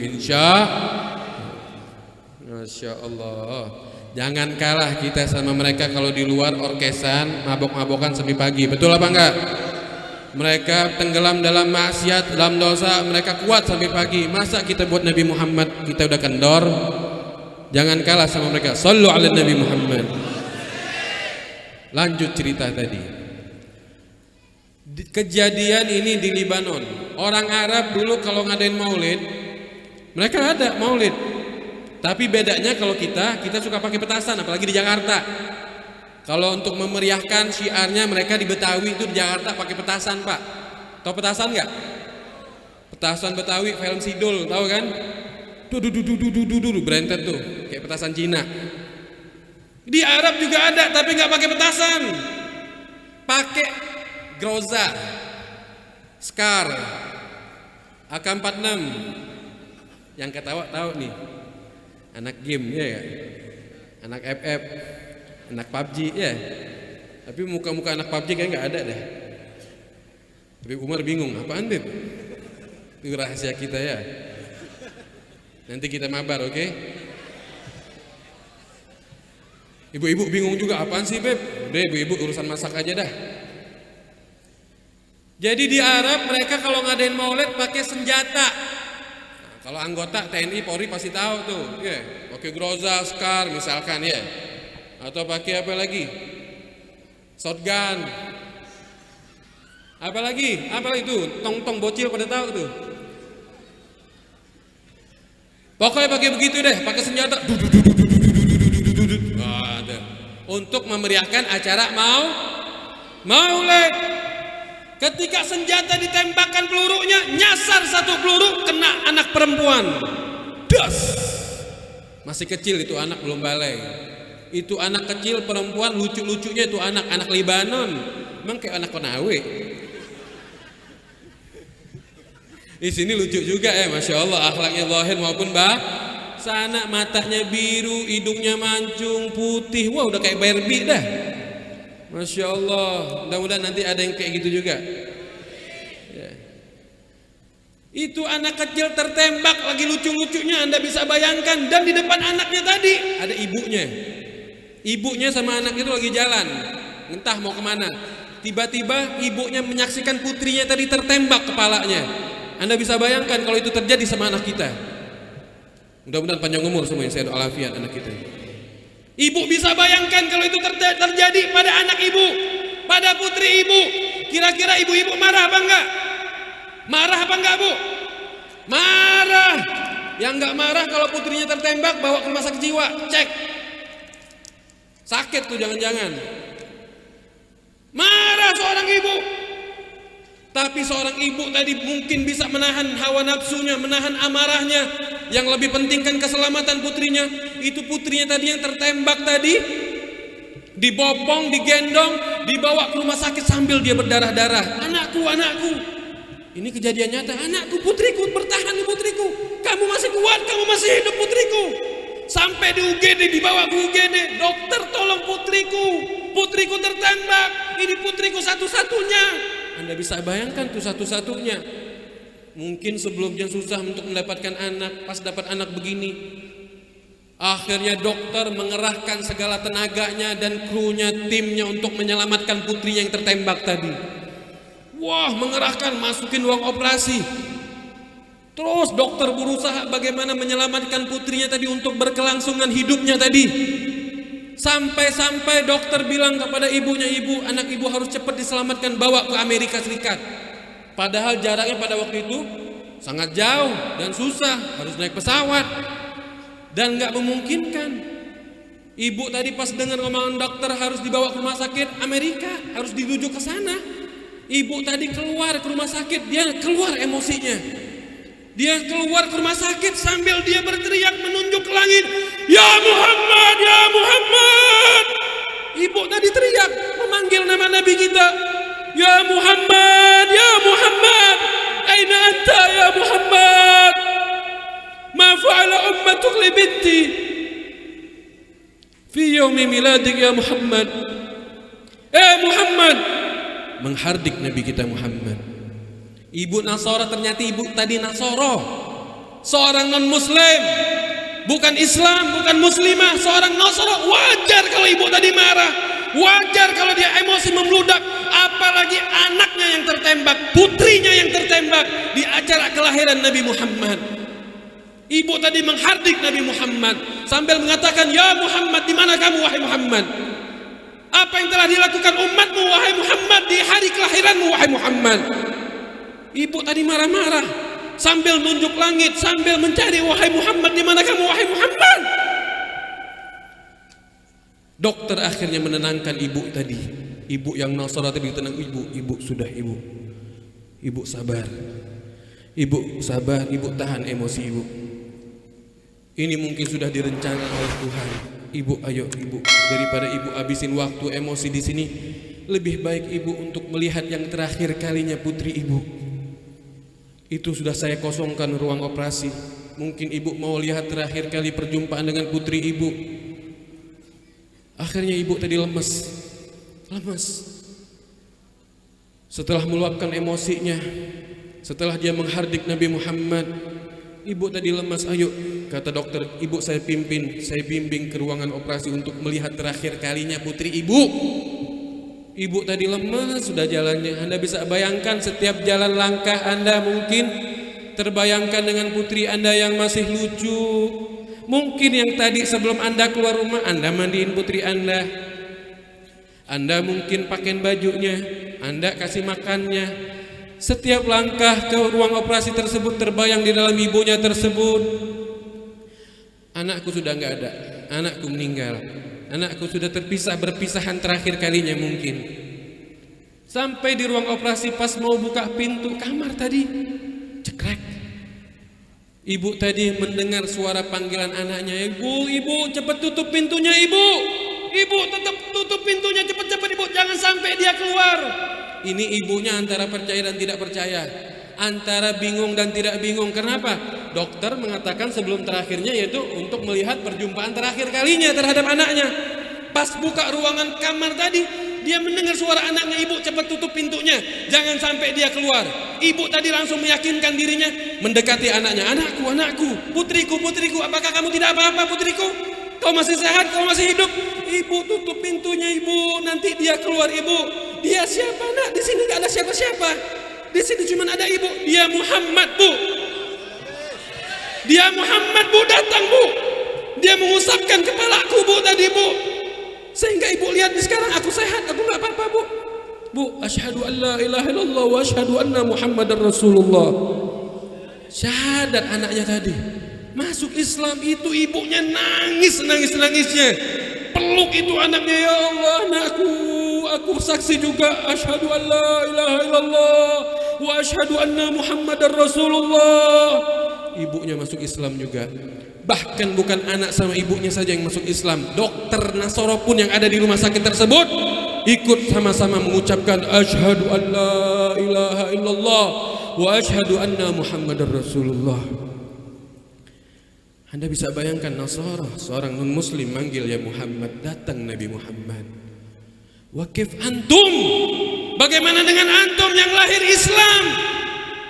[SPEAKER 1] Masya Allah. Jangan kalah kita sama mereka kalau di luar orkesan mabok-mabokan sampai pagi. Betul apa enggak? Mereka tenggelam dalam maksiat, dalam dosa, mereka kuat sampai pagi. Masa kita buat Nabi Muhammad kita udah kendor? Jangan kalah sama mereka. Sallu ala Nabi Muhammad. Lanjut cerita tadi. Kejadian ini di Libanon. Orang Arab dulu kalau ngadain maulid, mereka ada maulid. Tapi bedanya kalau kita suka pakai petasan, apalagi di Jakarta. Kalau untuk memeriahkan syiarnya mereka di Betawi itu di Jakarta pakai petasan, Pak. Tahu petasan nggak? Petasan Betawi, film Sidul, tahu kan? Berentet tuh, kayak petasan Cina. Di Arab juga ada, tapi nggak pakai petasan. Pakai groza, Scar, AK-46. Yang ketawa tahu nih. Anak game ya, anak FF, anak PUBG ya. Tapi muka-muka anak PUBG kayak nggak ada deh. Tapi Umar bingung, apaan Beb? Itu rahasia kita ya. Nanti kita mabar, oke? Ibu-ibu bingung juga, apaan sih Beb? Udah ibu-ibu urusan masak aja dah. Jadi di Arab mereka kalau ngadain maulid pakai senjata. Kalau anggota TNI Polri pasti tahu tuh, ya, pakai groza, Scar misalkan ya, atau pakai apa lagi, shotgun, apa lagi itu, tong-tong bocil pada tahu tuh. Pokoknya pakai begitu deh, pakai senjata, untuk memeriahkan acara maulid. Ketika senjata ditembakkan pelurunya, nyasar satu peluru kena anak perempuan. Das. Masih kecil itu anak belum balai. Itu anak kecil perempuan lucu-lucunya itu anak Libanon. Emang kayak anak Konawe. Di sini lucu juga ya, masya Allah, akhlaknya zahir maupun sana matanya biru, hidungnya mancung, putih, wah udah kayak Barbie dah. Masya Allah, mudah-mudahan nanti ada yang kayak gitu juga. Ya. Itu anak kecil tertembak lagi lucu-lucunya, Anda bisa bayangkan, dan di depan anaknya tadi ada ibunya. Ibunya sama anaknya itu lagi jalan, entah mau kemana. Tiba-tiba ibunya menyaksikan putrinya tadi tertembak kepalanya. Anda bisa bayangkan kalau itu terjadi sama anak kita. Mudah-mudahan panjang umur semuanya, sehat walafiat anak kita. Ibu bisa bayangkan kalau itu terjadi pada anak ibu, pada putri ibu. Kira-kira ibu-ibu marah apa enggak? Marah apa enggak, Bu? Marah. Yang enggak marah kalau putrinya tertembak bawa ke rumah sakit jiwa, cek. Sakit tuh jangan-jangan. Marah seorang ibu. Tapi seorang ibu tadi mungkin bisa menahan hawa nafsunya, menahan amarahnya. Yang lebih penting kan keselamatan putrinya. Itu putrinya tadi yang tertembak tadi, dibopong, digendong, dibawa ke rumah sakit sambil dia berdarah-darah. Anakku, anakku. Ini kejadian nyata. Anakku, putriku, bertahan nih putriku. Kamu masih kuat, kamu masih hidup putriku. Sampai di UGD, dibawa ke UGD. Dokter tolong putriku. Putriku tertembak. Ini putriku satu-satunya. Anda bisa bayangkan tuh satu-satunya. Mungkin sebelumnya susah untuk mendapatkan anak, pas dapat anak begini. Akhirnya dokter mengerahkan segala tenaganya dan krunya, timnya untuk menyelamatkan putrinya yang tertembak tadi. Wah, mengerahkan, masukin ruang operasi. Terus dokter berusaha bagaimana menyelamatkan putrinya tadi untuk berkelangsungan hidupnya tadi. Sampai-sampai dokter bilang kepada ibunya, ibu, anak ibu harus cepat diselamatkan, bawa ke Amerika Serikat. Padahal jaraknya pada waktu itu sangat jauh dan susah, harus naik pesawat dan nggak memungkinkan. Ibu tadi pas dengar omongan dokter harus dibawa ke rumah sakit Amerika, harus dirujuk ke sana. Ibu tadi keluar ke rumah sakit, dia keluar emosinya. Dia keluar ke rumah sakit sambil dia berteriak menunjuk ke langit, "Ya Muhammad, ya Muhammad." Ibu tadi teriak memanggil nama Nabi kita, "Ya Muhammad, ya Muhammad, aina anta ya Muhammad? Ma fa'ala ummatuk li binti fi yaumi miladik ya Muhammad." Muhammad, menghardik Nabi kita Muhammad. Ibu Nasara, ternyata ibu tadi Nasoro, seorang non muslim, bukan Islam, bukan muslimah, seorang Nasoro. Wajar kalau ibu tadi marah, wajar kalau dia emosi membludak, apalagi anaknya yang tertembak, putrinya yang tertembak di acara kelahiran Nabi Muhammad. Ibu tadi menghardik Nabi Muhammad sambil mengatakan, "Ya Muhammad, di mana kamu wahai Muhammad? Apa yang telah dilakukan umatmu wahai Muhammad di hari kelahiranmu wahai Muhammad?" Ibu tadi marah-marah sambil nunjuk langit, sambil mencari, "Wahai Muhammad, di mana kamu wahai Muhammad?" Dokter akhirnya menenangkan ibu tadi. Ibu yang Nasara tadi tenang, ibu sudah, ibu sabar. Ibu sabar, ibu tahan emosi ibu. Ini mungkin sudah direncanakan oleh Tuhan. Ibu, ayo ibu, daripada ibu habisin waktu emosi di sini, lebih baik ibu untuk melihat yang terakhir kalinya putri ibu. Itu sudah saya kosongkan ruang operasi. Mungkin ibu mau lihat terakhir kali perjumpaan dengan putri ibu. Akhirnya ibu tadi lemes. Setelah meluapkan emosinya, setelah dia menghardik Nabi Muhammad, ibu tadi lemas. "Ayo," kata dokter, "ibu saya bimbing ke ruangan operasi untuk melihat terakhir kalinya putri ibu." Ibu tadi lemas sudah jalannya. Anda bisa bayangkan setiap jalan langkah Anda mungkin terbayangkan dengan putri Anda yang masih lucu. Mungkin yang tadi sebelum Anda keluar rumah Anda mandiin putri Anda. Anda mungkin pakaiin bajunya, Anda kasih makannya. Setiap langkah ke ruang operasi tersebut terbayang di dalam ibunya tersebut. Anakku sudah nggak ada, anakku meninggal. Anakku sudah terpisah, berpisahan terakhir kalinya mungkin. Sampai di ruang operasi pas mau buka pintu kamar tadi, cekrek. Ibu tadi mendengar suara panggilan anaknya, ibu, cepat tutup pintunya ibu. Ibu tetap tutup pintunya cepat-cepat ibu, jangan sampai dia keluar. Ini ibunya antara percaya dan tidak percaya, antara bingung dan tidak bingung. Kenapa? Dokter mengatakan sebelum terakhirnya yaitu untuk melihat perjumpaan terakhir kalinya terhadap anaknya. Pas buka ruangan kamar tadi, dia mendengar suara anaknya, ibu cepat tutup pintunya, jangan sampai dia keluar. Ibu tadi langsung meyakinkan dirinya, mendekati anaknya, anakku, putriku, apakah kamu tidak apa-apa putriku? Kau masih sehat, kau masih hidup? Ibu tutup pintunya ibu, nanti dia keluar ibu. Dia siapa nak? Di sini gak ada siapa-siapa. Di sini cuma ada ibu. Dia Muhammad bu. Dia Muhammad bu, datang bu. Dia mengusapkan kepalaku bu tadi bu. Sehingga ibu lihat di sekarang aku sehat, aku gak apa-apa bu. Bu, asyhadu an la ilaha illallah wa asyhadu anna Muhammadar Rasulullah. Syahadat anaknya tadi. Masuk Islam, itu ibunya nangis-nangisnya. Peluk itu anaknya, ya Allah anakku, aku saksi juga asyhadu an la ilaha illallah wa asyhadu anna Muhammadar Rasulullah. Ibunya masuk Islam juga. Bahkan bukan anak sama ibunya saja yang masuk Islam, dokter Nasoro pun yang ada di rumah sakit tersebut ikut sama-sama mengucapkan asyhadu an la ilaha illallah wa asyhadu anna Muhammadar Rasulullah. Anda bisa bayangkan Nasara, seorang non-muslim manggil ya Muhammad, datang Nabi Muhammad. Wakif antum, bagaimana dengan antum yang lahir Islam,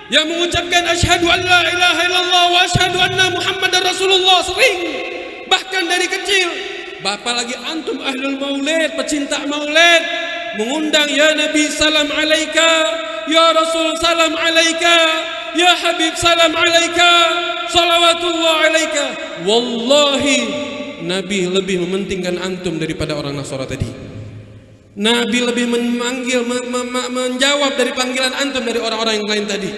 [SPEAKER 1] yang mengucapkan asyhadu an la ilaha illallah wa asyhadu anna Muhammadar Rasulullah sering, bahkan dari kecil. Bapak lagi antum ahlul maulid, pecinta maulid, mengundang ya Nabi salam alaika, ya Rasul salam alaika, ya Habib salam alaika, salawatullah alaika. Wallahi Nabi lebih mementingkan antum daripada orang Nasara tadi. Nabi lebih memanggil, menjawab dari panggilan antum dari orang-orang yang lain tadi.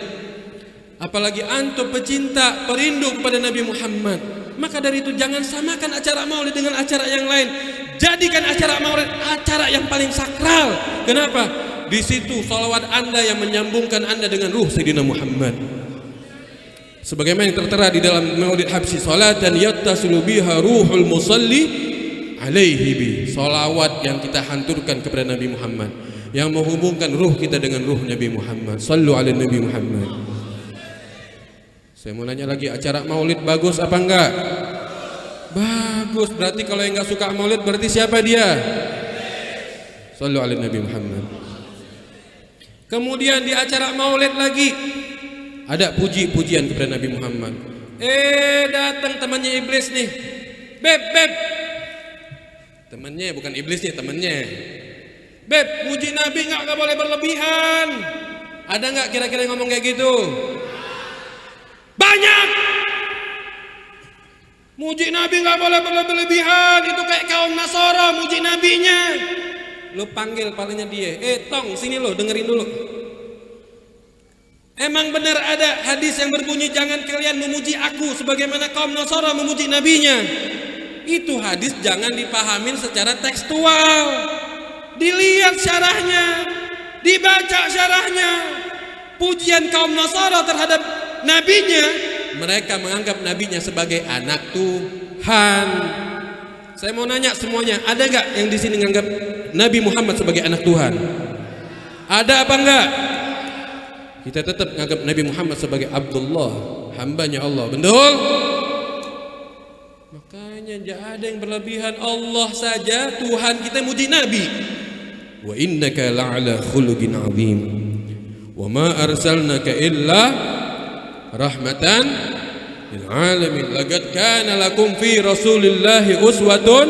[SPEAKER 1] Apalagi antum pecinta, perindu kepada Nabi Muhammad. Maka dari itu jangan samakan acara maulid dengan acara yang lain. Jadikan acara maulid acara yang paling sakral. Kenapa? Di situ salawat Anda yang menyambungkan Anda dengan ruh Sayyidina Muhammad. Sebagaimana yang tertera di dalam Maulid Habsyi, salatan yattasilu biha ruhul musalli alaihi bi. Salawat yang kita hanturkan kepada Nabi Muhammad, yang menghubungkan ruh kita dengan ruh Nabi Muhammad. Sallu ala Nabi Muhammad. Saya mau nanya lagi, acara maulid bagus apa enggak? Bagus. Berarti kalau yang enggak suka maulid berarti siapa dia? Sallu ala Nabi Muhammad. Kemudian di acara maulid lagi ada puji-pujian kepada Nabi Muhammad. Datang temannya iblis nih. Beb. Temannya bukan iblisnya, temannya. Beb, puji Nabi enggak boleh berlebihan. Ada enggak kira-kira yang ngomong kayak gitu? Banyak. Muji Nabi enggak boleh berlebihan. Itu kayak kaum Nasara muji nabinya. Lu panggil palingnya dia. Tong, sini lo, dengerin dulu. Emang benar ada hadis yang berbunyi jangan kalian memuji aku sebagaimana kaum Nasara memuji nabinya. Itu hadis jangan dipahamin secara tekstual. Dilihat syarahnya, dibaca syarahnya. Pujian kaum Nasara terhadap nabinya, mereka menganggap nabinya sebagai anak Tuhan. Saya mau nanya semuanya, ada enggak yang di sini menganggap Nabi Muhammad sebagai anak Tuhan? Ada apa enggak? Kita tetap menganggap Nabi Muhammad sebagai Abdullah, hambanya Allah. Betul? Makanya jangan ada yang berlebihan. Allah saja Tuhan kita muji Nabi. Wa innaka la'ala khuluqin 'azim. Wa ma arsalnaka illa rahmatan lil alamin. Laqad kana lakum fi Rasulillahi uswatun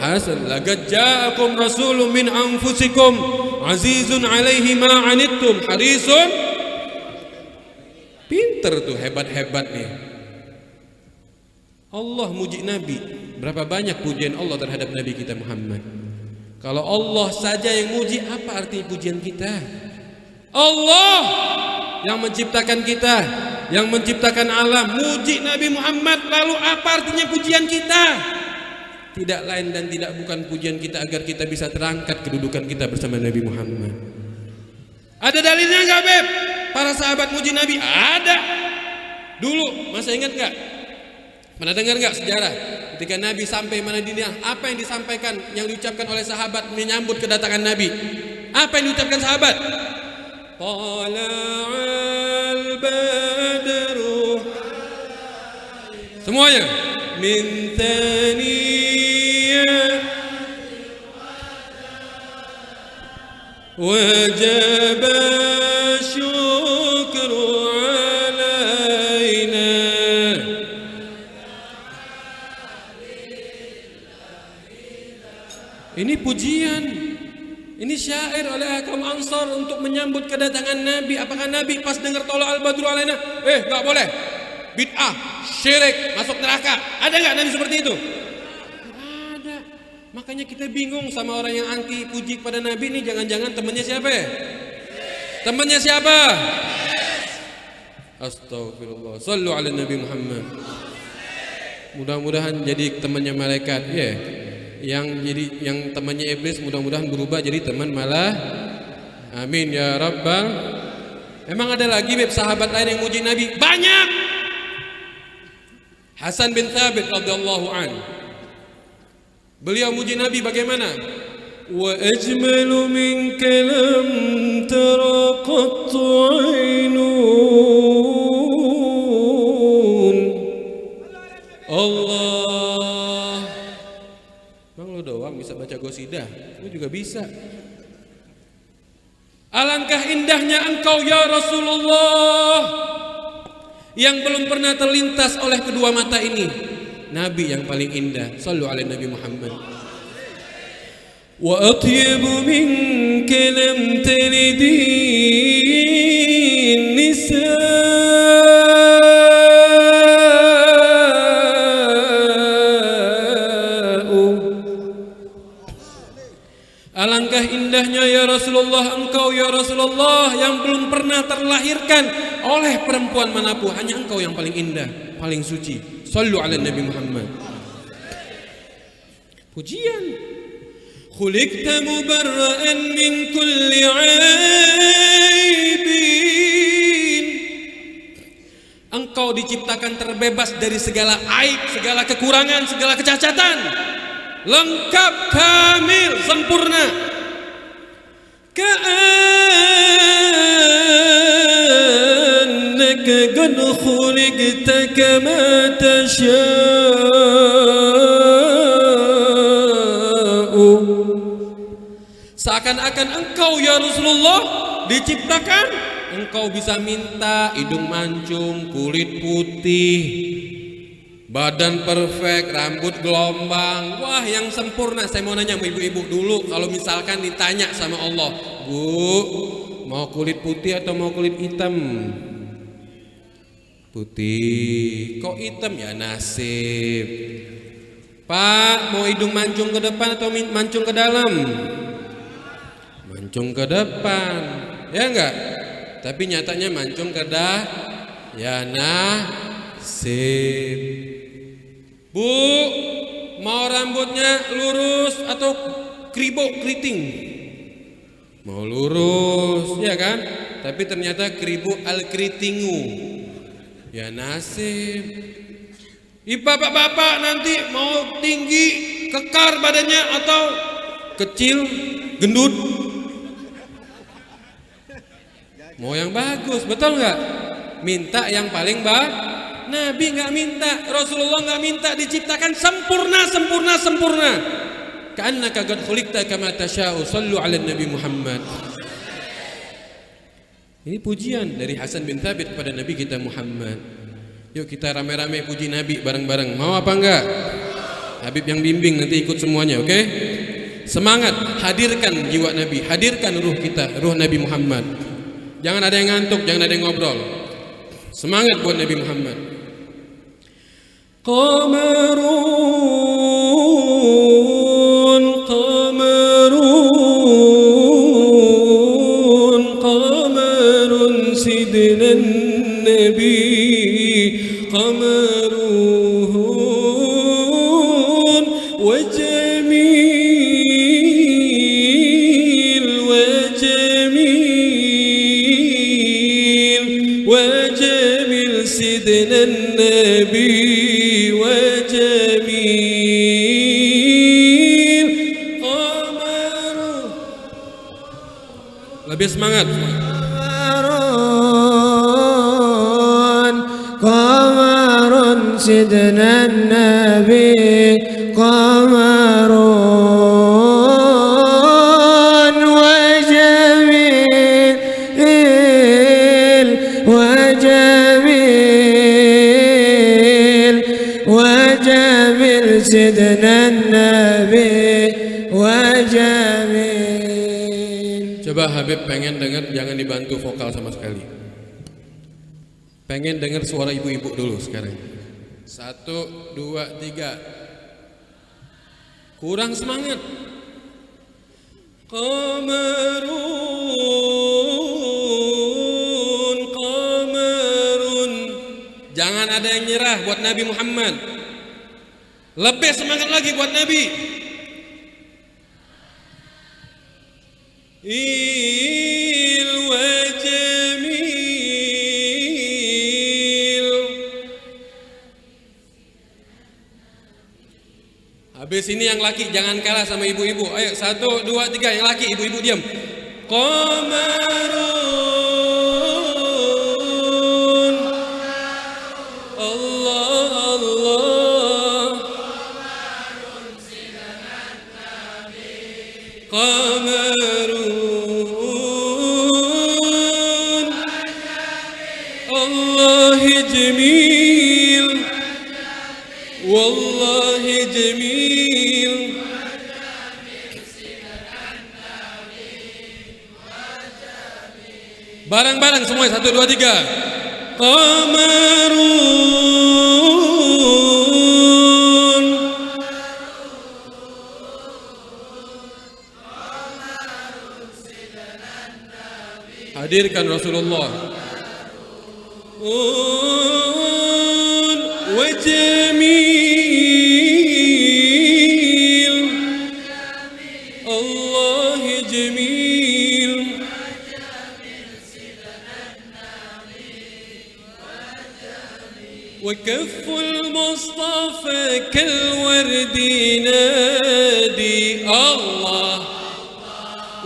[SPEAKER 1] hasan. Laqad ja'akum rasulun min anfusikum azizun 'alaihi ma 'anittum harisun. Pinter tuh, hebat-hebat nih. Allah muji Nabi. Berapa banyak pujian Allah terhadap Nabi kita Muhammad. Kalau Allah saja yang muji, apa arti pujian kita? Allah yang menciptakan kita, yang menciptakan alam, muji Nabi Muhammad, lalu apa artinya pujian kita? Tidak lain dan tidak bukan pujian kita agar kita bisa terangkat kedudukan kita bersama Nabi Muhammad. Ada dalilnya enggak, Beb? Para sahabat muji Nabi? Ada. Dulu masih ingat nggak? Pernah dengar nggak sejarah ketika Nabi sampai Madinah, apa yang disampaikan, yang diucapkan oleh sahabat menyambut kedatangan Nabi? Apa yang diucapkan sahabat? Tala'al badru, semuanya min thaniyah wajib syukru alaina. Ini pujian, ini syair oleh kaum Ansar untuk menyambut kedatangan Nabi. Apakah Nabi pas dengar Thala al-Badru alaina, nggak boleh, bid'ah, syirik, masuk neraka? Ada nggak Nabi seperti itu? Nggak ada. Makanya kita bingung sama orang yang anti puji kepada Nabi ini. Jangan-jangan temannya siapa ya? Temannya siapa? Astagfirullah. Sallu ala Nabi Muhammad. Mudah-mudahan jadi temannya malaikat, ya. Yang temannya iblis mudah-mudahan berubah jadi teman malah. Amin ya rabbal. Emang ada lagi sahabat lain yang muji Nabi? Banyak. Hasan bin Thabit radhiyallahu an, beliau muji Nabi bagaimana? Wa ajmalu minka lam tara qattu aynun. Allah. Bang, lu doang bisa baca qasidah, lu juga bisa. Alangkah indahnya engkau ya Rasulullah, yang belum pernah terlintas oleh kedua mata ini. Nabi yang paling indah. Sallu ala Nabi Muhammad. Wa atyabu minka lam talidin nisa. Alangkah indahnya ya Rasulullah, engkau ya Rasulullah yang belum pernah terlahirkan oleh perempuan manapun. Hanya engkau yang paling indah, paling suci. Sallu ala Nabi Muhammad. Pujian. Khuliqta mubarra'an min kulli aibin. Engkau diciptakan terbebas dari segala aib, segala kekurangan, segala kecacatan. Lengkap, kamil, sempurna. Ka'annaka qad khuliqta kama tasha'u. Seakan-akan engkau ya Rasulullah diciptakan, engkau bisa minta hidung mancung, kulit putih, badan perfect, rambut gelombang. Wah, yang sempurna. Saya mau nanya sama ibu-ibu dulu, kalau misalkan ditanya sama Allah, Bu, mau kulit putih atau mau kulit hitam? Putih. Kok hitam? Ya nasib. Pak, mau hidung mancung ke depan atau mancung ke dalam? Mancung ke depan. Ya enggak? Tapi nyatanya mancung ke ya nasib. Bu, mau rambutnya lurus atau keriting? Mau lurus, ya kan? Tapi ternyata keribu al-keritingu. Ya nasib. Bapak-bapak nanti mau tinggi, kekar badannya atau kecil, gendut? Mau yang bagus, betul nggak? Minta yang paling bagus. Nabi nggak minta, Rasulullah nggak minta, diciptakan sempurna. Ka'annaka qad khuliqta kama tasha'u. Sallu ala Nabi Muhammad. Ini pujian dari Hasan bin Thabit kepada Nabi kita Muhammad. Yuk kita rame-rame puji Nabi bareng-bareng. Mau apa enggak? Habib yang bimbing nanti ikut semuanya, oke? Semangat, hadirkan jiwa Nabi, hadirkan ruh kita, ruh Nabi Muhammad. Jangan ada yang ngantuk, jangan ada yang ngobrol. Semangat buat Nabi Muhammad. Qamarun sidna Nabi, qamaruhun wa jamil sidna سيدنا النبي وجميل قمر. Lebih semangat.
[SPEAKER 2] قمر سيدنا النبي قمر وجميل وجميل وجميل سيدنا النبي وجميل.
[SPEAKER 1] Coba Habib pengen dengar, jangan dibantu vokal sama sekali. Pengen dengar suara ibu-ibu dulu sekarang. 1, 2, 3. Kurang semangat. Qamarun, qamarun. Jangan ada yang nyerah buat Nabi Muhammad. Lebih semangat lagi buat Nabi. Habis ini yang laki jangan kalah sama ibu-ibu. Ayo 1, 2, 3 yang laki, ibu-ibu diam. Qamarun, Allah Allah. Qamarun, Allah jamil, wallahi jamil. Barang-barang semua 1, 2, 3. Qamarun, hadirkan Rasulullah. Wa jamil, Allah jamil. وكف المصطفى كالورد نادي الله،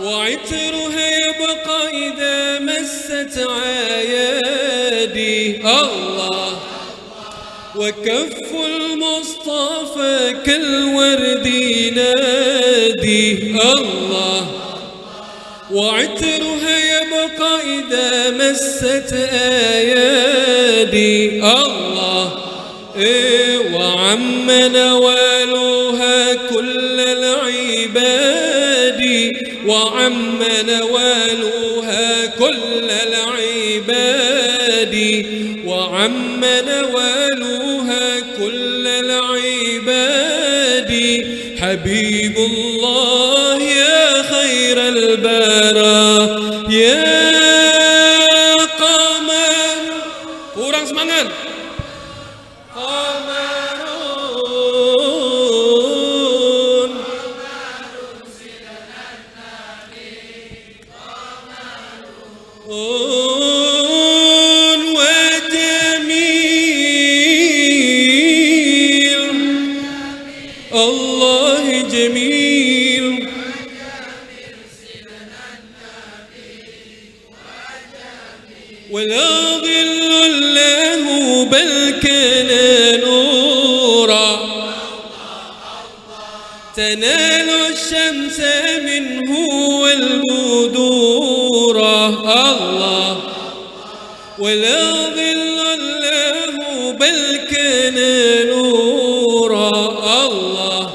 [SPEAKER 1] وعطرها يبقى إذا مست عيادي الله. وكف المصطفى كالورد نادي الله، وعطرها يبقى إذا مست أيادي الله. وعم نوالها كل العباد، وعم نوالها كل العباد، وعم نوالها كل العباد. حبيب الله يا خير البراء يا قمر. Kurang semangat. Qamarun, wa jamil, Allah jamil. ولا ظل له بل كان نورا، تنال الشمس منه والبدور الله. ولا ظل له بل كان نورا الله،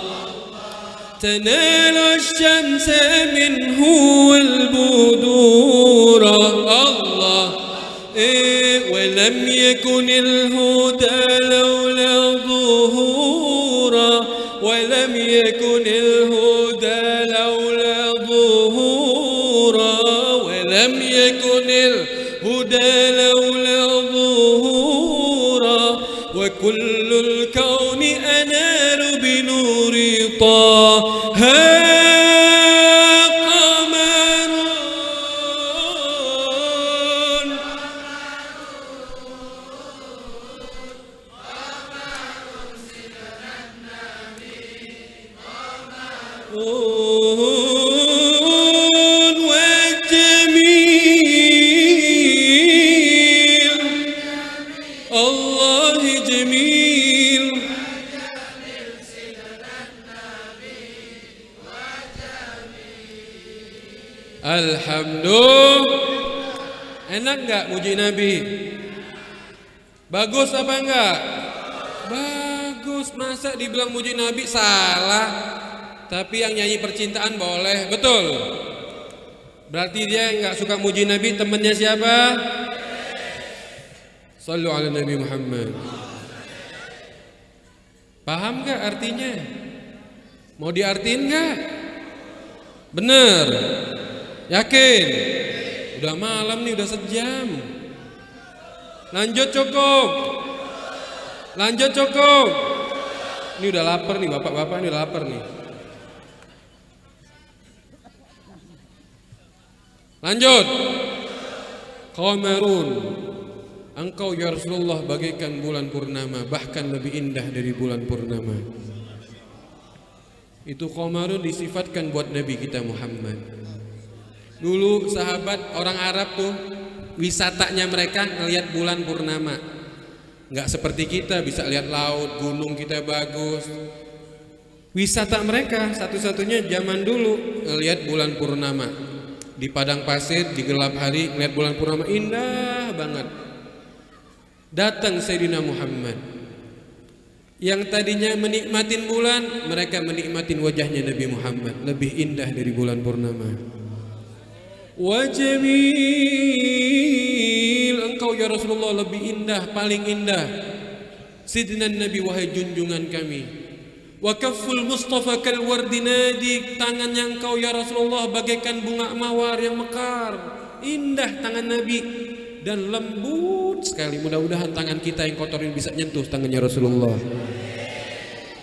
[SPEAKER 1] تنال الشمس منه والبدور الله. ولم يكن الهدى لولا ظهورا، ولم يكن الهدى لولا ظهورا، ولم يكن الهدى لولا ظهورا. وكل الكون أنار بنور طه. وجميل الله جميل Alhamdulillah. Enak nggak muji Nabi? Bagus apa enggak? Bagus. Masa dibilang muji Nabi salah? Tapi yang nyanyi percintaan boleh, betul? Berarti dia nggak suka muji Nabi, temennya siapa? Sallu ala Nabi Muhammad. Paham nggak artinya? Mau diartiin nggak? Bener? Yakin? Udah malam nih, udah sejam. Lanjut cukup. Lanjut cukup. Ini udah lapar nih, bapak-bapak ini udah lapar nih. Lanjut. Qamarun, engkau ya Rasulullah bagaikan bulan purnama, bahkan lebih indah dari bulan purnama. Itu qamarun disifatkan buat Nabi kita Muhammad. Dulu sahabat orang Arab tuh wisatanya mereka ngelihat bulan purnama. Nggak seperti kita bisa lihat laut, gunung kita bagus. Wisata mereka satu-satunya zaman dulu ngelihat bulan purnama. Di padang pasir di gelap hari ngelihat bulan purnama indah banget. Datang Sayyidina Muhammad. Yang tadinya menikmatin bulan, mereka menikmatin wajahnya Nabi Muhammad, lebih indah dari bulan purnama. Wajamil, engkau ya Rasulullah lebih indah, paling indah. Sidna Nabi wahai junjungan kami. Wa kafful Mustafa kal wardi nadi, tangannya engkau ya Rasulullah bagaikan bunga mawar yang mekar. Indah tangan Nabi dan lembut sekali. Mudah-mudahan tangan kita yang kotor ini bisa nyentuh tangannya Rasulullah.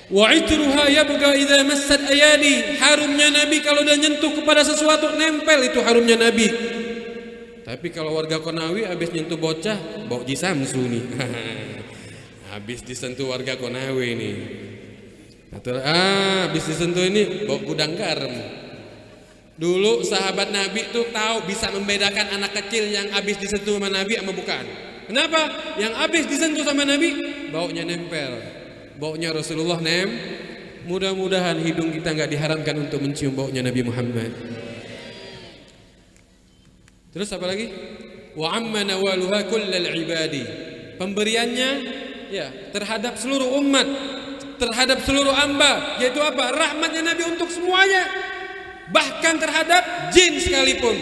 [SPEAKER 1] Wa itruha yabqa idza massat ayadi, harumnya Nabi kalau udah nyentuh kepada sesuatu nempel, itu harumnya Nabi. Tapi kalau warga Konawi habis nyentuh bocah bau jisamsu nih. Habis disentuh warga Konawi nih. Atau habis disentuh ini bau gudang garam. Dulu sahabat Nabi tuh tahu bisa membedakan anak kecil yang habis disentuh sama Nabi sama bukan. Kenapa? Yang habis disentuh sama Nabi baunya nempel. Baunya Rasulullah mudah-mudahan hidung kita nggak diharamkan untuk mencium baunya Nabi Muhammad. Terus apa lagi? Wa amma nawaluha kullal ibadi, pemberiannya ya terhadap seluruh umat, terhadap seluruh hamba, yaitu apa? Rahmatnya Nabi untuk semuanya, bahkan terhadap jin sekalipun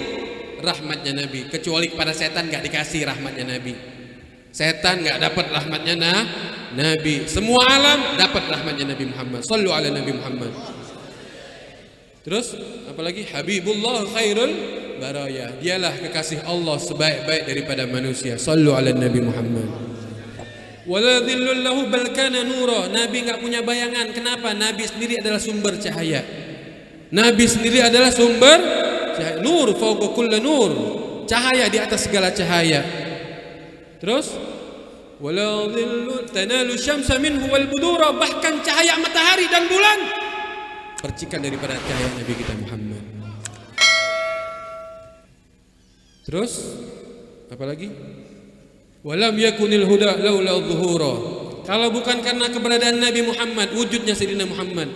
[SPEAKER 1] rahmatnya Nabi. Kecuali kepada setan nggak dikasih rahmatnya Nabi. Setan nggak dapat rahmatnya Nabi. Semua alam dapat rahmatnya Nabi Muhammad. Sallu ala Nabi Muhammad. Terus apalagi? Habibullah khairul baraya, dialah kekasih Allah sebaik-baik daripada manusia. Sallu ala Nabi Muhammad. Wala dhillul lahu bal kana nura, Nabi nggak punya bayangan. Kenapa? Nabi sendiri adalah sumber cahaya. Nabi sendiri adalah sumber cahaya. Nur fawqa kulli nur, cahaya di atas segala cahaya. Terus wala dhillu tanalu syamsa minhu wal budura, bahkan cahaya matahari dan bulan percikan daripada cahaya Nabi kita Muhammad. Terus apa lagi? Walam yakunil huda laula dhuhura, kalau bukan karena keberadaan Nabi Muhammad, wujudnya Sayyidina Muhammad.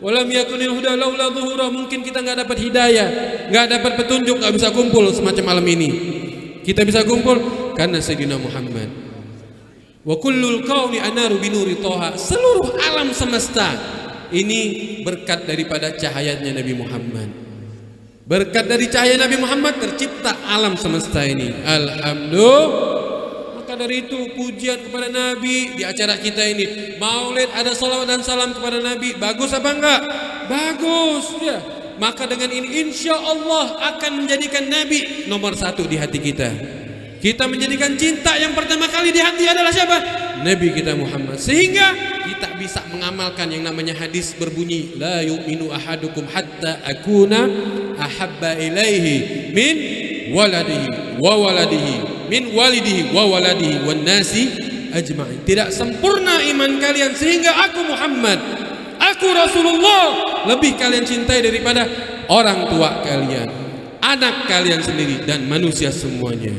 [SPEAKER 1] Walam yakunil huda laula dhuhura, mungkin kita enggak dapat hidayah, enggak dapat petunjuk, enggak bisa kumpul semacam malam ini. Kita bisa kumpul karena Sayyidina Muhammad. Wa kullul kauni anaru binuri Toha, seluruh alam semesta ini berkat daripada cahayanya Nabi Muhammad. Berkat dari cahaya Nabi Muhammad tercipta alam semesta ini. Alhamdulillah. Maka dari itu pujian kepada Nabi di acara kita ini. Maulid ada salawat dan salam kepada Nabi. Bagus apa enggak? Bagus ya. Maka dengan ini insya Allah akan menjadikan Nabi nomor satu di hati kita. Kita menjadikan cinta yang pertama kali di hati adalah siapa? Nabi kita Muhammad. Sehingga kita bisa mengamalkan yang namanya hadis berbunyi, la yu'minu ahadukum hatta akuna ahabba ilaihi min waladihi wa waladihi min walidihi wa waladihi wan nasi ajma'in. Tidak sempurna iman kalian sehingga aku Muhammad, aku Aku Rasulullah lebih kalian cintai daripada orang tua kalian, anak kalian sendiri, dan manusia semuanya.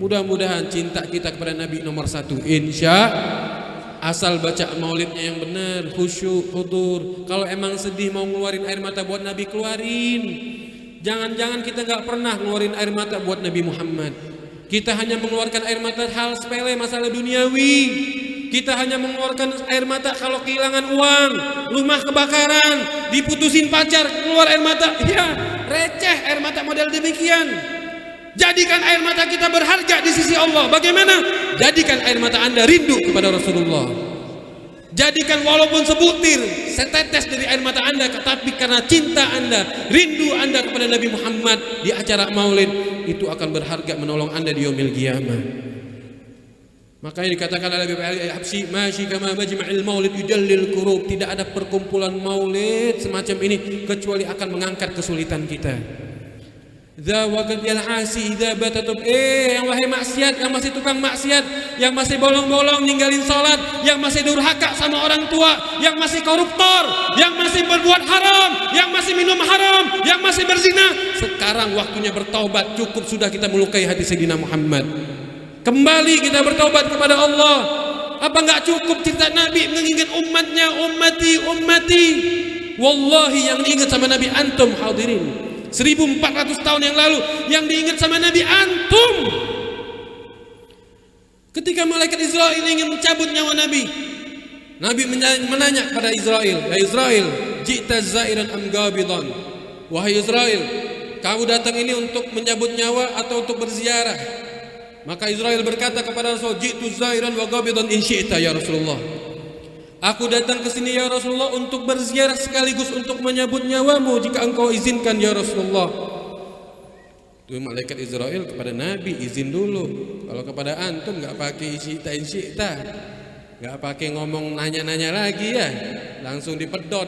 [SPEAKER 1] Mudah-mudahan cinta kita kepada Nabi nomor satu, insya. Asal baca maulidnya yang benar, khusyuk, hudur. Kalau emang sedih mau ngeluarin air mata buat Nabi, keluarin. Jangan-jangan kita gak pernah ngeluarin air mata buat Nabi Muhammad. Kita hanya mengeluarkan air mata hal sepele, masalah duniawi. Kita hanya mengeluarkan air mata kalau kehilangan uang, rumah kebakaran, diputusin pacar, keluar air mata. Ya, receh air mata model demikian. Jadikan air mata kita berharga di sisi Allah. Bagaimana? Jadikan air mata Anda rindu kepada Rasulullah. Jadikan walaupun sebutir, setetes dari air mata Anda, tetapi karena cinta Anda, rindu Anda kepada Nabi Muhammad di acara maulid, itu akan berharga menolong Anda di yaumil qiyamah. Makanya dikatakan oleh Habib Ali Habsyi, "Masyi kama majma'il maulid yujallil kurub." Tidak ada perkumpulan maulid semacam ini kecuali akan mengangkat kesulitan kita. Dza waqad yalhasi idza batatub, yang wahai maksiat, yang masih tukang maksiat, yang masih bolong-bolong ninggalin salat, yang masih durhaka sama orang tua, yang masih koruptor, yang masih berbuat haram, yang masih minum haram, yang masih berzina, sekarang waktunya bertaubat. Cukup sudah kita melukai hati Sayyidina Muhammad. Kembali kita bertaubat kepada Allah. Apa enggak cukup cerita Nabi mengingat umatnya, ummati, ummati? Wallahi yang diingat sama Nabi antum hadirin. 1400 tahun yang lalu yang diingat sama Nabi antum. Ketika malaikat Israel ingin mencabut nyawa Nabi, Nabi menanya kepada Israel, "Ya Israel, ji'ta zairan am gabidan?" Wahai Israel, kamu datang ini untuk mencabut nyawa atau untuk berziarah? Maka Israel berkata kepada Rasul, "Ji'tu zairan wa gabidan in syi'ta ya Rasulullah." Aku datang ke sini ya Rasulullah untuk berziarah sekaligus untuk menyambut nyawamu jika engkau izinkan ya Rasulullah. Itu malaikat Israel kepada Nabi, izin dulu. Kalau kepada antum enggak pakai syi'ta in syi'ta, enggak pakai ngomong nanya-nanya lagi ya, langsung dipedot.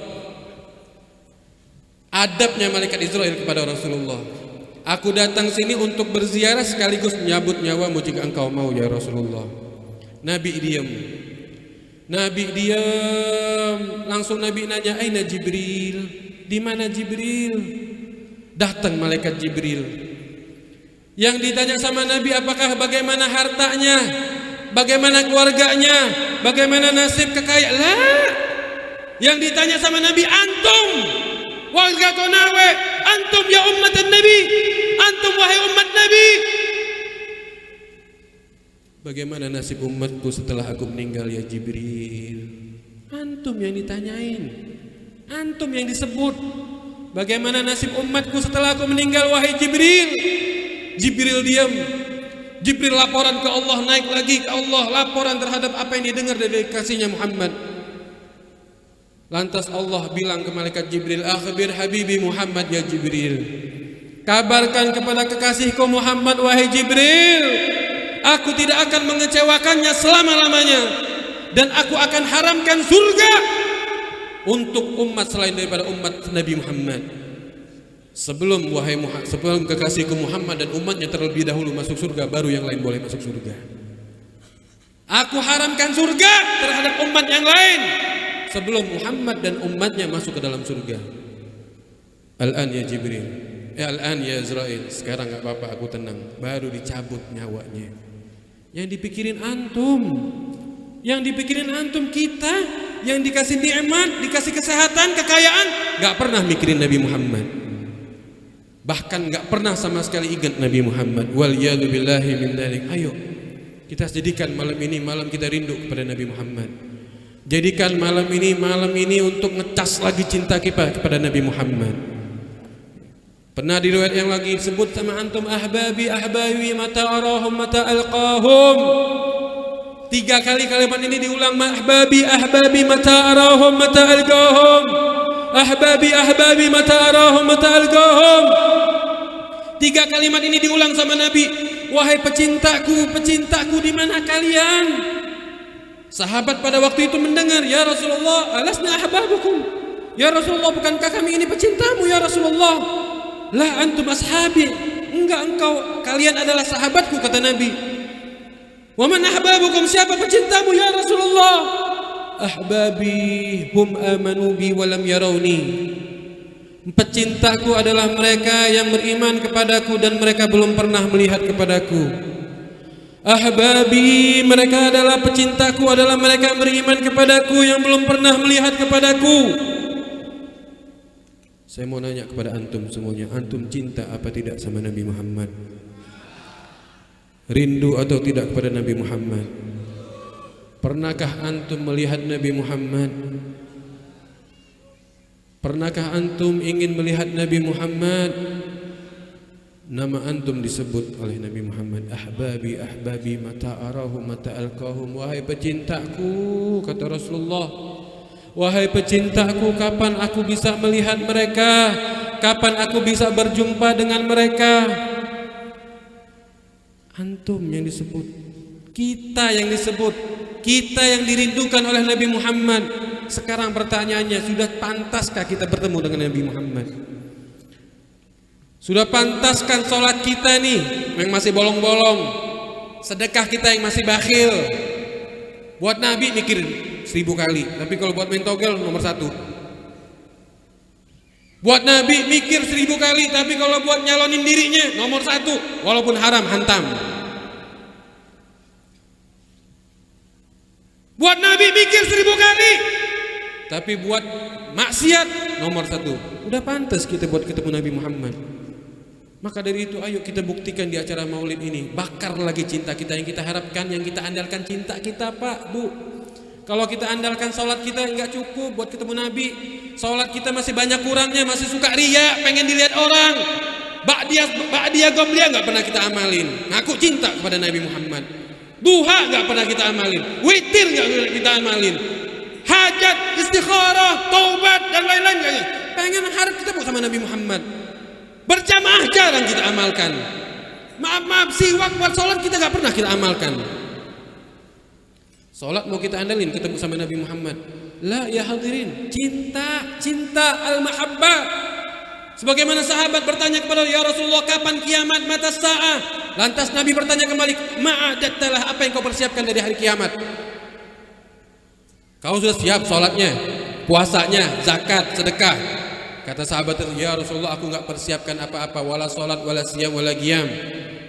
[SPEAKER 1] Adabnya malaikat Israel kepada Rasulullah. Aku datang sini untuk berziarah sekaligus menyambut nyawamu jika engkau mau ya Rasulullah. Nabi diam. Langsung Nabi nanya, "Aina Jibril?" Di mana Jibril? Datang malaikat Jibril. Yang ditanya sama Nabi, apakah bagaimana hartanya? Bagaimana keluarganya? Bagaimana nasib kekayaan? Lah. Yang ditanya sama Nabi, antum warga Konawe, antum ya umat Nabi, antum wahai umat Nabi. Bagaimana nasib umatku setelah aku meninggal ya Jibril? Antum yang ditanyain, antum yang disebut. Bagaimana nasib umatku setelah aku meninggal wahai Jibril? Jibril diam. Jibril laporan ke Allah, naik lagi ke Allah, laporan terhadap apa yang didengar dari kasihnya Muhammad. Lantas Allah bilang ke malaikat Jibril, "Akhbir habibi Muhammad ya Jibril." Kabarkan kepada kekasihku Muhammad wahai Jibril, aku tidak akan mengecewakannya selama-lamanya, dan aku akan haramkan surga untuk umat selain daripada umat Nabi Muhammad. Sebelum kekasihku Muhammad dan umatnya terlebih dahulu masuk surga, baru yang lain boleh masuk surga. Aku haramkan surga terhadap umat yang lain sebelum Muhammad dan umatnya masuk ke dalam surga. Al-an ya Jibril, al-an ya Israel, sekarang gak apa-apa, aku tenang. Baru dicabut nyawanya. Yang dipikirin antum, yang dipikirin antum, kita yang dikasih nikmat, dikasih kesehatan, kekayaan, gak pernah mikirin Nabi Muhammad. Bahkan gak pernah sama sekali ingat Nabi Muhammad. Waliyadu billahi min dzalik. Ayo kita jadikan malam ini malam kita rindu kepada Nabi Muhammad. Jadikan malam ini untuk ngecas lagi cinta kita kepada Nabi Muhammad. Pernah di riwayat yang lagi disebut sama antum, ahbabi ahbabi mata arahum mata alqahum. 3 kali kalimat ini diulang, ahbabi ahbabi mata arahum mata alqahum. Ahbabi ahbabi mata arahum mata alqahum. 3 kalimat ini diulang sama Nabi. Wahai pecintaku, pecintaku, di mana kalian? Sahabat pada waktu itu mendengar, ya Rasulullah, alasna ahbabukum. Ya Rasulullah, bukankah kami ini pecintamu ya Rasulullah? La antum ashabi, enggak engkau, kalian adalah sahabatku, kata Nabi. Wa man ahbabukum, siapa pecintamu ya Rasulullah? ahbabi hum amanu bi wa lam yarawni. Pecintaku adalah mereka yang beriman kepadaku dan mereka belum pernah melihat kepadaku. Ahbabi, mereka adalah pecintaku, adalah mereka yang beriman kepadaku yang belum pernah melihat kepadaku. Saya mau nanya kepada antum semuanya, antum cinta apa tidak sama Nabi Muhammad? Rindu atau tidak kepada Nabi Muhammad? Pernahkah antum melihat Nabi Muhammad? Pernahkah antum ingin melihat Nabi Muhammad? Nama antum disebut oleh Nabi Muhammad, ahbabi ahbabi mata arahu mata alqahum. Wahai pecintaku, kata Rasulullah, wahai pecintaku, kapan aku bisa melihat mereka? Kapan aku bisa berjumpa dengan mereka? Antum yang disebut, kita yang disebut, kita yang dirindukan oleh Nabi Muhammad. Sekarang pertanyaannya, sudah pantaskah kita bertemu dengan Nabi Muhammad? Sudah pantaskah sholat kita nih yang masih bolong-bolong, sedekah kita yang masih bakhil? Buat Nabi mikir 1000 kali, tapi kalau buat main togel nomor 1. Buat Nabi mikir 1000 kali, tapi kalau buat nyalonin dirinya nomor 1, walaupun haram hantam. Buat Nabi mikir 1000 kali, tapi buat maksiat nomor 1. Udah pantas kita buat ketemu Nabi Muhammad. Maka dari itu ayo kita buktikan di acara maulid ini, bakar lagi cinta kita. Yang kita harapkan, yang kita andalkan cinta kita, Pak, Bu. Kalau kita andalkan sholat kita enggak cukup buat ketemu Nabi. Sholat kita masih banyak kurangnya, masih suka ria, pengen dilihat orang. Ba'diyah Qobliyah enggak pernah kita amalin. Ngaku cinta kepada Nabi Muhammad. Duha enggak pernah kita amalin. Witir enggak pernah kita amalin. Hajat, istikharah, taubat dan lain-lain. Pengen harap kita sama Nabi Muhammad. Berjamaah jarang kita amalkan. Maaf, siwak buat sholat kita gak pernah kita amalkan. Sholat mau kita andalin ketemu sama Nabi Muhammad. La ya hadirin, cinta al-mahabbah. Sebagaimana sahabat bertanya kepada ya Rasulullah, kapan kiamat, mata sa'ah? Lantas Nabi bertanya kembali, ma'adattalah, apa yang kau persiapkan dari hari kiamat? Kau sudah siap sholatnya, puasanya, zakat, sedekah? Kata sahabat itu, ya Rasulullah, aku enggak persiapkan apa-apa, wala salat wala siyam wala qiyam.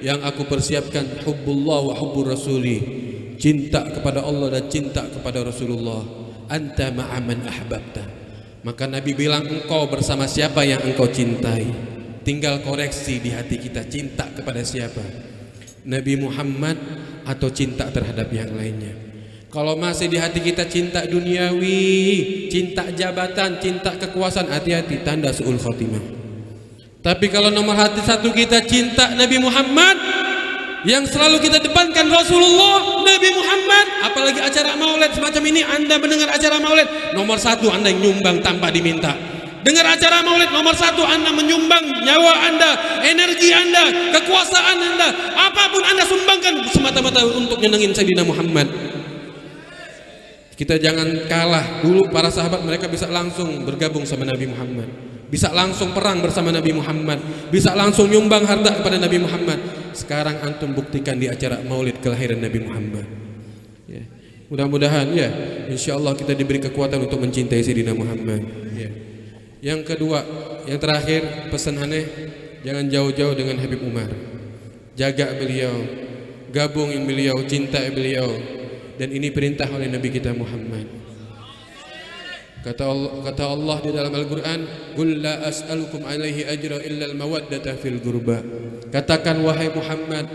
[SPEAKER 1] Yang aku persiapkan hubbullah wa hubbur rasuli, cinta kepada Allah dan cinta kepada Rasulullah. Anta ma'a man ahbabta. Maka Nabi bilang, engkau bersama siapa yang engkau cintai. Tinggal koreksi di hati kita, cinta kepada siapa? Nabi Muhammad atau cinta terhadap yang lainnya? Kalau masih di hati kita cinta duniawi, cinta jabatan, cinta kekuasaan, hati-hati, tanda su'ul khotimah. Tapi kalau nomor hati satu kita cinta Nabi Muhammad, yang selalu kita depankan Rasulullah, Nabi Muhammad, apalagi acara maulid semacam ini, Anda mendengar acara maulid, nomor 1 Anda yang nyumbang tanpa diminta. Dengar acara maulid, nomor 1 Anda menyumbang nyawa Anda, energi Anda, kekuasaan Anda, apapun Anda sumbangkan semata-mata untuk nyenengin Sayyidina Muhammad. Kita jangan kalah. Dulu para sahabat mereka bisa langsung bergabung sama Nabi Muhammad, bisa langsung perang bersama Nabi Muhammad, bisa langsung nyumbang harta kepada Nabi Muhammad. Sekarang antum buktikan di acara maulid kelahiran Nabi Muhammad ya. Mudah-mudahan ya, insyaallah kita diberi kekuatan untuk mencintai Sayyidina Muhammad ya. Yang kedua, yang terakhir, pesan aneh, jangan jauh-jauh dengan Habib Umar. Jaga beliau, gabungin beliau, cintai beliau. Dan ini perintah oleh Nabi kita Muhammad. Kata Allah di dalam Al-Quran, qul la as'alukum alaihi ajra illa al-mawaddata fil qurba. Katakan wahai Muhammad,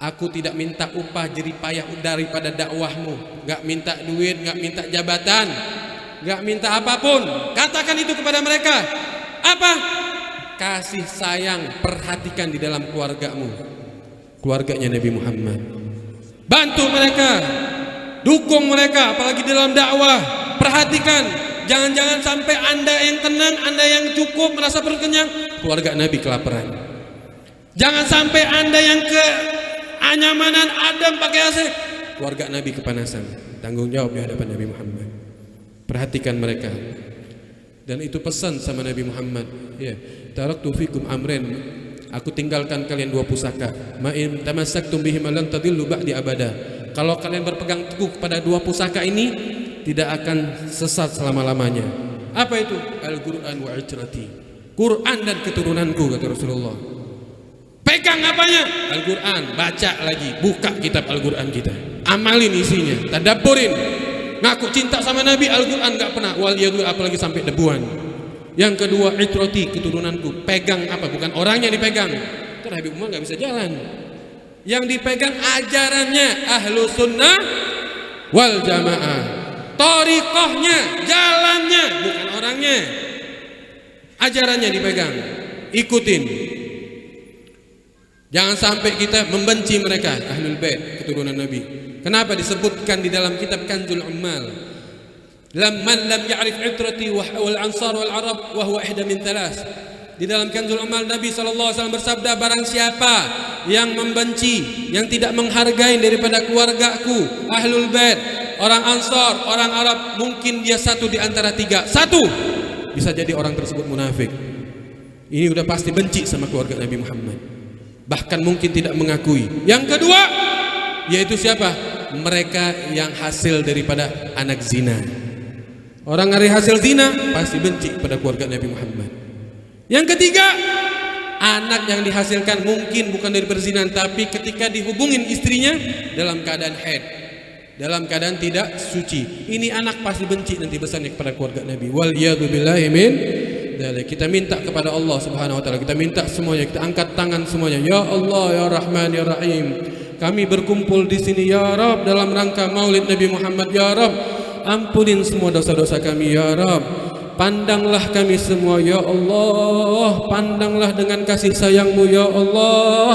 [SPEAKER 1] aku tidak minta upah jeripayah daripada dakwahmu. Gak minta duit, gak minta jabatan, gak minta apapun. Katakan itu kepada mereka. Apa? Kasih sayang, perhatikan di dalam keluargamu, keluarganya Nabi Muhammad. Bantu mereka, dukung mereka, apalagi dalam dakwah. Perhatikan, jangan-jangan sampai Anda yang tenang, Anda yang cukup, merasa perut kenyang, keluarga Nabi kelaparan. Jangan sampai Anda yang keanyamanan Adam pakai AC, keluarga Nabi kepanasan. Tanggung jawab di hadapan Nabi Muhammad. Perhatikan mereka. Dan itu pesan sama Nabi Muhammad ya, taraktu fikum amrin, aku tinggalkan kalian 2 pusaka. Ma'in tamassaktum bihi lan tadillu ba'di abada. Kalau kalian berpegang teguh kepada 2 pusaka ini, tidak akan sesat selama-lamanya. Apa itu? Al-Quran wa itrati. Quran dan keturunanku, kata Rasulullah. Pegang apanya? Al-Quran. Baca lagi, buka kitab Al-Quran kita, amalin isinya, tadabburin. Ngaku cinta sama Nabi, Al-Quran gak pernah, waliyadullah, apalagi sampai debuan. Yang kedua, itrati, keturunanku. Pegang apa? Bukan orangnya dipegang, ntar Habib Umar gak bisa jalan. Yang dipegang ajarannya ahlu sunnah wal jamaah, thariqahnya, jalannya, bukan orangnya. Ajarannya dipegang, ikutin. Jangan sampai kita membenci mereka, ahlul bait, keturunan Nabi. Kenapa disebutkan di dalam kitab Kanzul Ummal? Man lam ya'rif itrati wal ansar wal arab wa huwa ihda min thalas. Di dalam Kanzul Ummal Nabi SAW bersabda, barang siapa yang membenci, yang tidak menghargai daripada keluargaku, ahlul bait, orang ansar, orang Arab, mungkin dia satu di antara tiga. Satu, bisa jadi orang tersebut munafik. Ini udah pasti benci sama keluarga Nabi Muhammad, bahkan mungkin tidak mengakui. Yang kedua, yaitu siapa? Mereka yang hasil daripada anak zina. Orang dari hasil zina pasti benci pada keluarga Nabi Muhammad. Yang ketiga, anak yang dihasilkan mungkin bukan dari perzinahan, tapi ketika dihubungin istrinya dalam keadaan haid, dalam keadaan tidak suci, ini anak pasti benci nanti besarnya kepada keluarga Nabi. Waliyadu billahi min dzalik. Kita minta kepada Allah Subhanahu wa taala, kita minta semuanya, kita angkat tangan semuanya. Ya Allah, ya Rahman, ya Rahim. Kami berkumpul di sini ya Rabb dalam rangka Maulid Nabi Muhammad. Ya Rabb, ampunin semua dosa-dosa kami ya Rabb. Pandanglah kami semua ya Allah, pandanglah dengan kasih sayang-Mu ya Allah.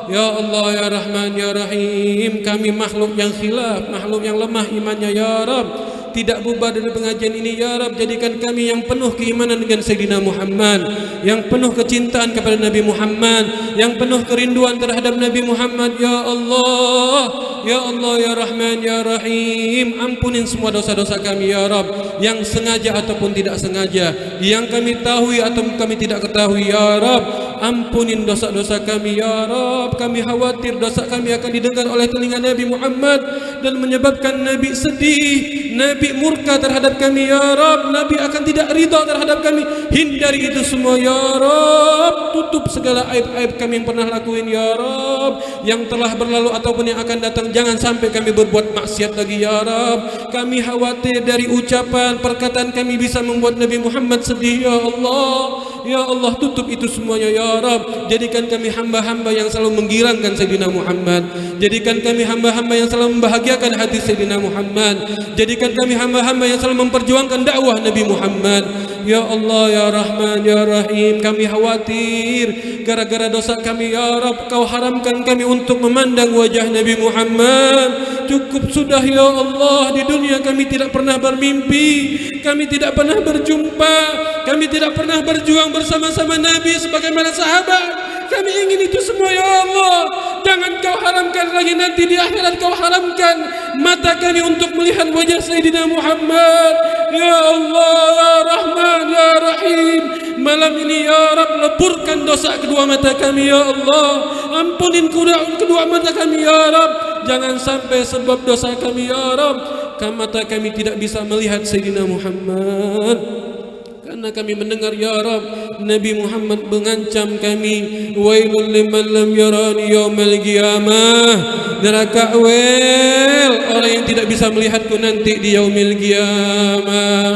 [SPEAKER 1] Ya Allah, ya Rahman, ya Rahim. Kami makhluk yang khilaf, makhluk yang lemah imannya ya Rabb, tidak bubar dari pengajian ini ya Rabb. Jadikan kami yang penuh keimanan dengan Sayyidina Muhammad, yang penuh kecintaan kepada Nabi Muhammad, yang penuh kerinduan terhadap Nabi Muhammad ya Allah. Ya Allah, ya Rahman, ya Rahim. Ampunin semua dosa-dosa kami ya Rabb, yang sengaja ataupun tidak sengaja, yang kami tahu atau kami tidak ketahui ya Rabb. Ampunin dosa-dosa kami ya Rabb. Kami khawatir dosa kami akan didengar oleh telinga Nabi Muhammad dan menyebabkan Nabi sedih, Nabi murka terhadap kami ya Rabb. Nabi akan tidak ridha terhadap kami. Hindari itu semua ya Rabb. Tutup segala aib-aib kami yang pernah lakuin ya Rabb, yang telah berlalu ataupun yang akan datang. Jangan sampai kami berbuat maksiat lagi ya Rabb. Kami khawatir dari ucapan, perkataan kami bisa membuat Nabi Muhammad sedih ya Allah. Ya Allah, tutup itu semuanya ya Rabb. Jadikan kami hamba-hamba yang selalu menggirangkan Sayyidina Muhammad. Jadikan kami hamba-hamba yang selalu membahagiakan hati Sayyidina Muhammad. Jadikan kami hamba-hamba yang selalu memperjuangkan dakwah Nabi Muhammad. Ya Allah, ya Rahman, ya Rahim. Kami khawatir gara-gara dosa kami ya Rabb, Kau haramkan kami untuk memandang wajah Nabi Muhammad. Cukup sudah ya Allah. Di dunia kami tidak pernah bermimpi, kami tidak pernah berjumpa, kami tidak pernah berjuang bersama-sama Nabi sebagaimana sahabat. Kami ingin itu semua ya Allah. Jangan Kau haramkan lagi nanti di akhirat. Kau haramkan mata kami untuk melihat wajah Sayyidina Muhammad. Ya Allah, ya Rahman, ya Rahim. Malam ini ya Rabb, leburkan dosa kedua mata kami ya Allah. Ampunin kedua mata kami ya Rabb. Jangan sampai sebab dosa kami ya Rabb, mata kami tidak bisa melihat Sayyidina Muhammad. Karena kami mendengar ya Rabb, Nabi Muhammad mengancam kami, wailul liman lam yarani yaumal qiyamah. Neraka wel orang yang tidak bisa melihatku nanti di yaumil qiyamah.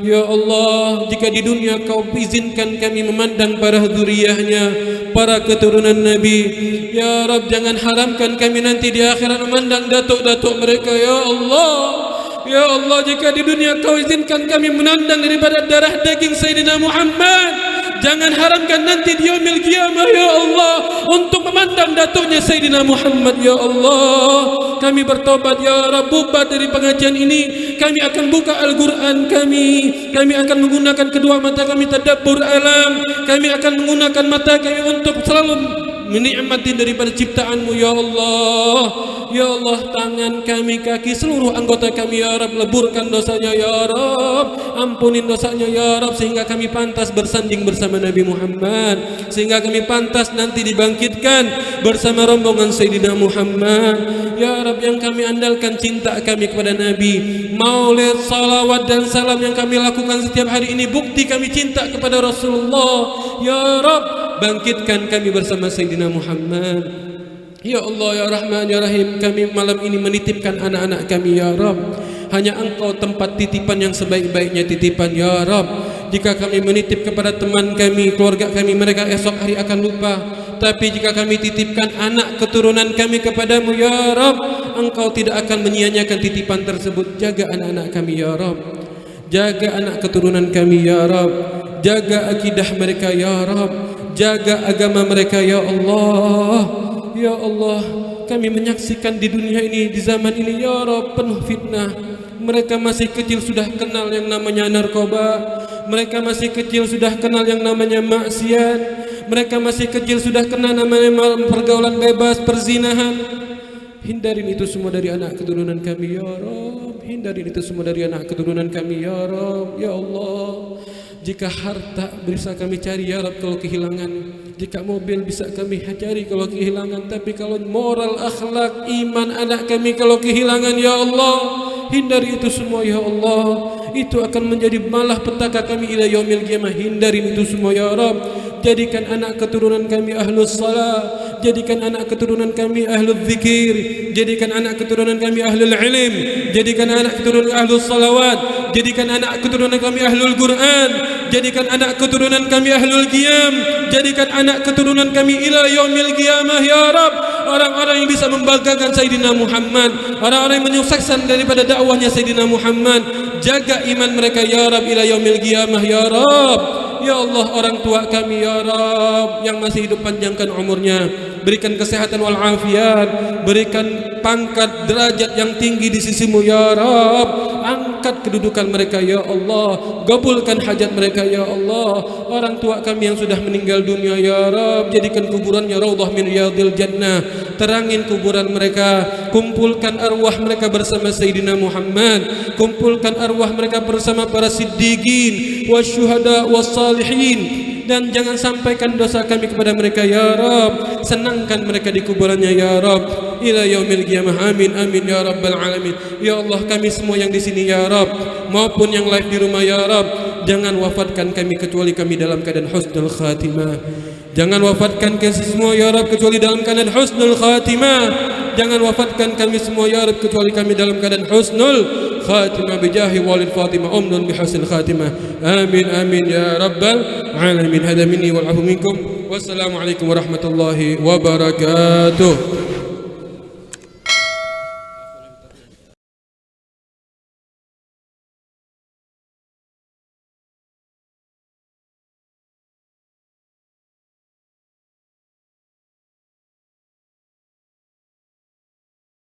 [SPEAKER 1] Ya Allah, jika di dunia Kau izinkan kami memandang para dzurriyyahnya, para keturunan Nabi, ya Rabb, jangan haramkan kami nanti di akhirat memandang datuk-datuk mereka ya Allah. Ya Allah, jika di dunia Kau izinkan kami menandang daripada darah daging Sayyidina Muhammad, jangan haramkan nanti di yaumil qiyamah ya Allah untuk memandang datuknya Sayyidina Muhammad ya Allah. Kami bertobat ya Rabb, bubar dari pengajian ini. Kami akan buka Al-Quran kami akan menggunakan kedua mata kami tadabbur alam. Kami akan menggunakan mata kami untuk selalu menikmati daripada ciptaan-Mu ya Allah. Ya Allah, tangan kami, kaki, seluruh anggota kami ya Rab, leburkan dosanya ya Rab, ampunin dosanya ya Rab, sehingga kami pantas bersanding bersama Nabi Muhammad, sehingga kami pantas nanti dibangkitkan bersama rombongan Sayyidina Muhammad. Ya Rab, yang kami andalkan cinta kami kepada Nabi, maulid, salawat dan salam yang kami lakukan setiap hari ini bukti kami cinta kepada Rasulullah. Ya Rab, bangkitkan kami bersama Sayyidina Muhammad. Ya Allah, ya Rahman, ya Rahim, kami malam ini menitipkan anak-anak kami ya Rab. Hanya Engkau tempat titipan yang sebaik-baiknya titipan ya Rab. Jika kami menitip kepada teman kami, keluarga kami, mereka esok hari akan lupa. Tapi jika kami titipkan anak keturunan kami kepadamu ya Rab, Engkau tidak akan menyia-nyiakan titipan tersebut. Jaga anak-anak kami ya Rab, jaga anak keturunan kami ya Rab, jaga akidah mereka ya Rab, jaga agama mereka ya Allah. Ya Allah, kami menyaksikan di dunia ini, di zaman ini ya Rab, penuh fitnah. Mereka masih kecil sudah kenal yang namanya narkoba. Mereka masih kecil sudah kenal yang namanya maksiat. Mereka masih kecil sudah kenal namanya pergaulan bebas, perzinahan. Hindarin itu semua dari anak keturunan kami ya Rab. Hindarin itu semua dari anak keturunan kami ya Rab. Ya Allah, jika harta bisa kami cari ya Rab kalau kehilangan, jika mobil bisa kami cari kalau kehilangan, tapi kalau moral, akhlak, iman anak kami kalau kehilangan ya Allah, hindari itu semua ya Allah. Itu akan menjadi malah petaka kami ila yaumil qiyamah. Hindarin itu semua ya Rab. Jadikan anak keturunan kami ahlus salah, jadikan anak keturunan kami ahlul zikir, jadikan anak keturunan kami ahlul ilm, jadikan anak keturunan ahlus salawat, jadikan anak keturunan kami ahlul Quran, jadikan anak keturunan kami ahlul qiyam, jadikan anak keturunan kami ila yaumil qiyamah ya Rab, orang-orang yang bisa membanggakan Sayyidina Muhammad, orang-orang yang menyukseskan daripada dakwahnya Sayyidina Muhammad. Jaga iman mereka ya Rab ila yaumil qiyamah ya Rab. Ya Allah, orang tua kami ya Rab yang masih hidup, panjangkan umurnya, berikan kesehatan wal afiat, berikan pangkat derajat yang tinggi di sisimu ya Rab. Angkat kedudukan mereka ya Allah, gabulkan hajat mereka ya Allah. Orang tua kami yang sudah meninggal dunia ya Rab, jadikan kuburannya raudhah min riyadil jannah. Terangin kuburan mereka, kumpulkan arwah mereka bersama Sayyidina Muhammad, kumpulkan arwah mereka bersama para siddiqin wasyuhada wassalihin. Dan jangan sampaikan dosa kami kepada mereka ya Rab. Senangkan mereka di kuburannya ya Rab ila yaumil qiyamah. Amin amin ya rabbal alamin. Ya Allah, kami semua yang di sini ya Rab, maupun yang live di rumah ya Rab, jangan wafatkan kami kecuali kami dalam keadaan husnul khatimah. Jangan wafatkan kami semua ya Rab kecuali dalam keadaan husnul khatimah. Jangan wafatkan kami semua ya Rab kecuali kami dalam keadaan husnul khatimah bijahi walid Fatimah umnun bihusnul khatimah. Amin amin ya rabbal alamin. Hada minni wal afu minkum. Wassalamualaikum warahmatullahi wabarakatuh.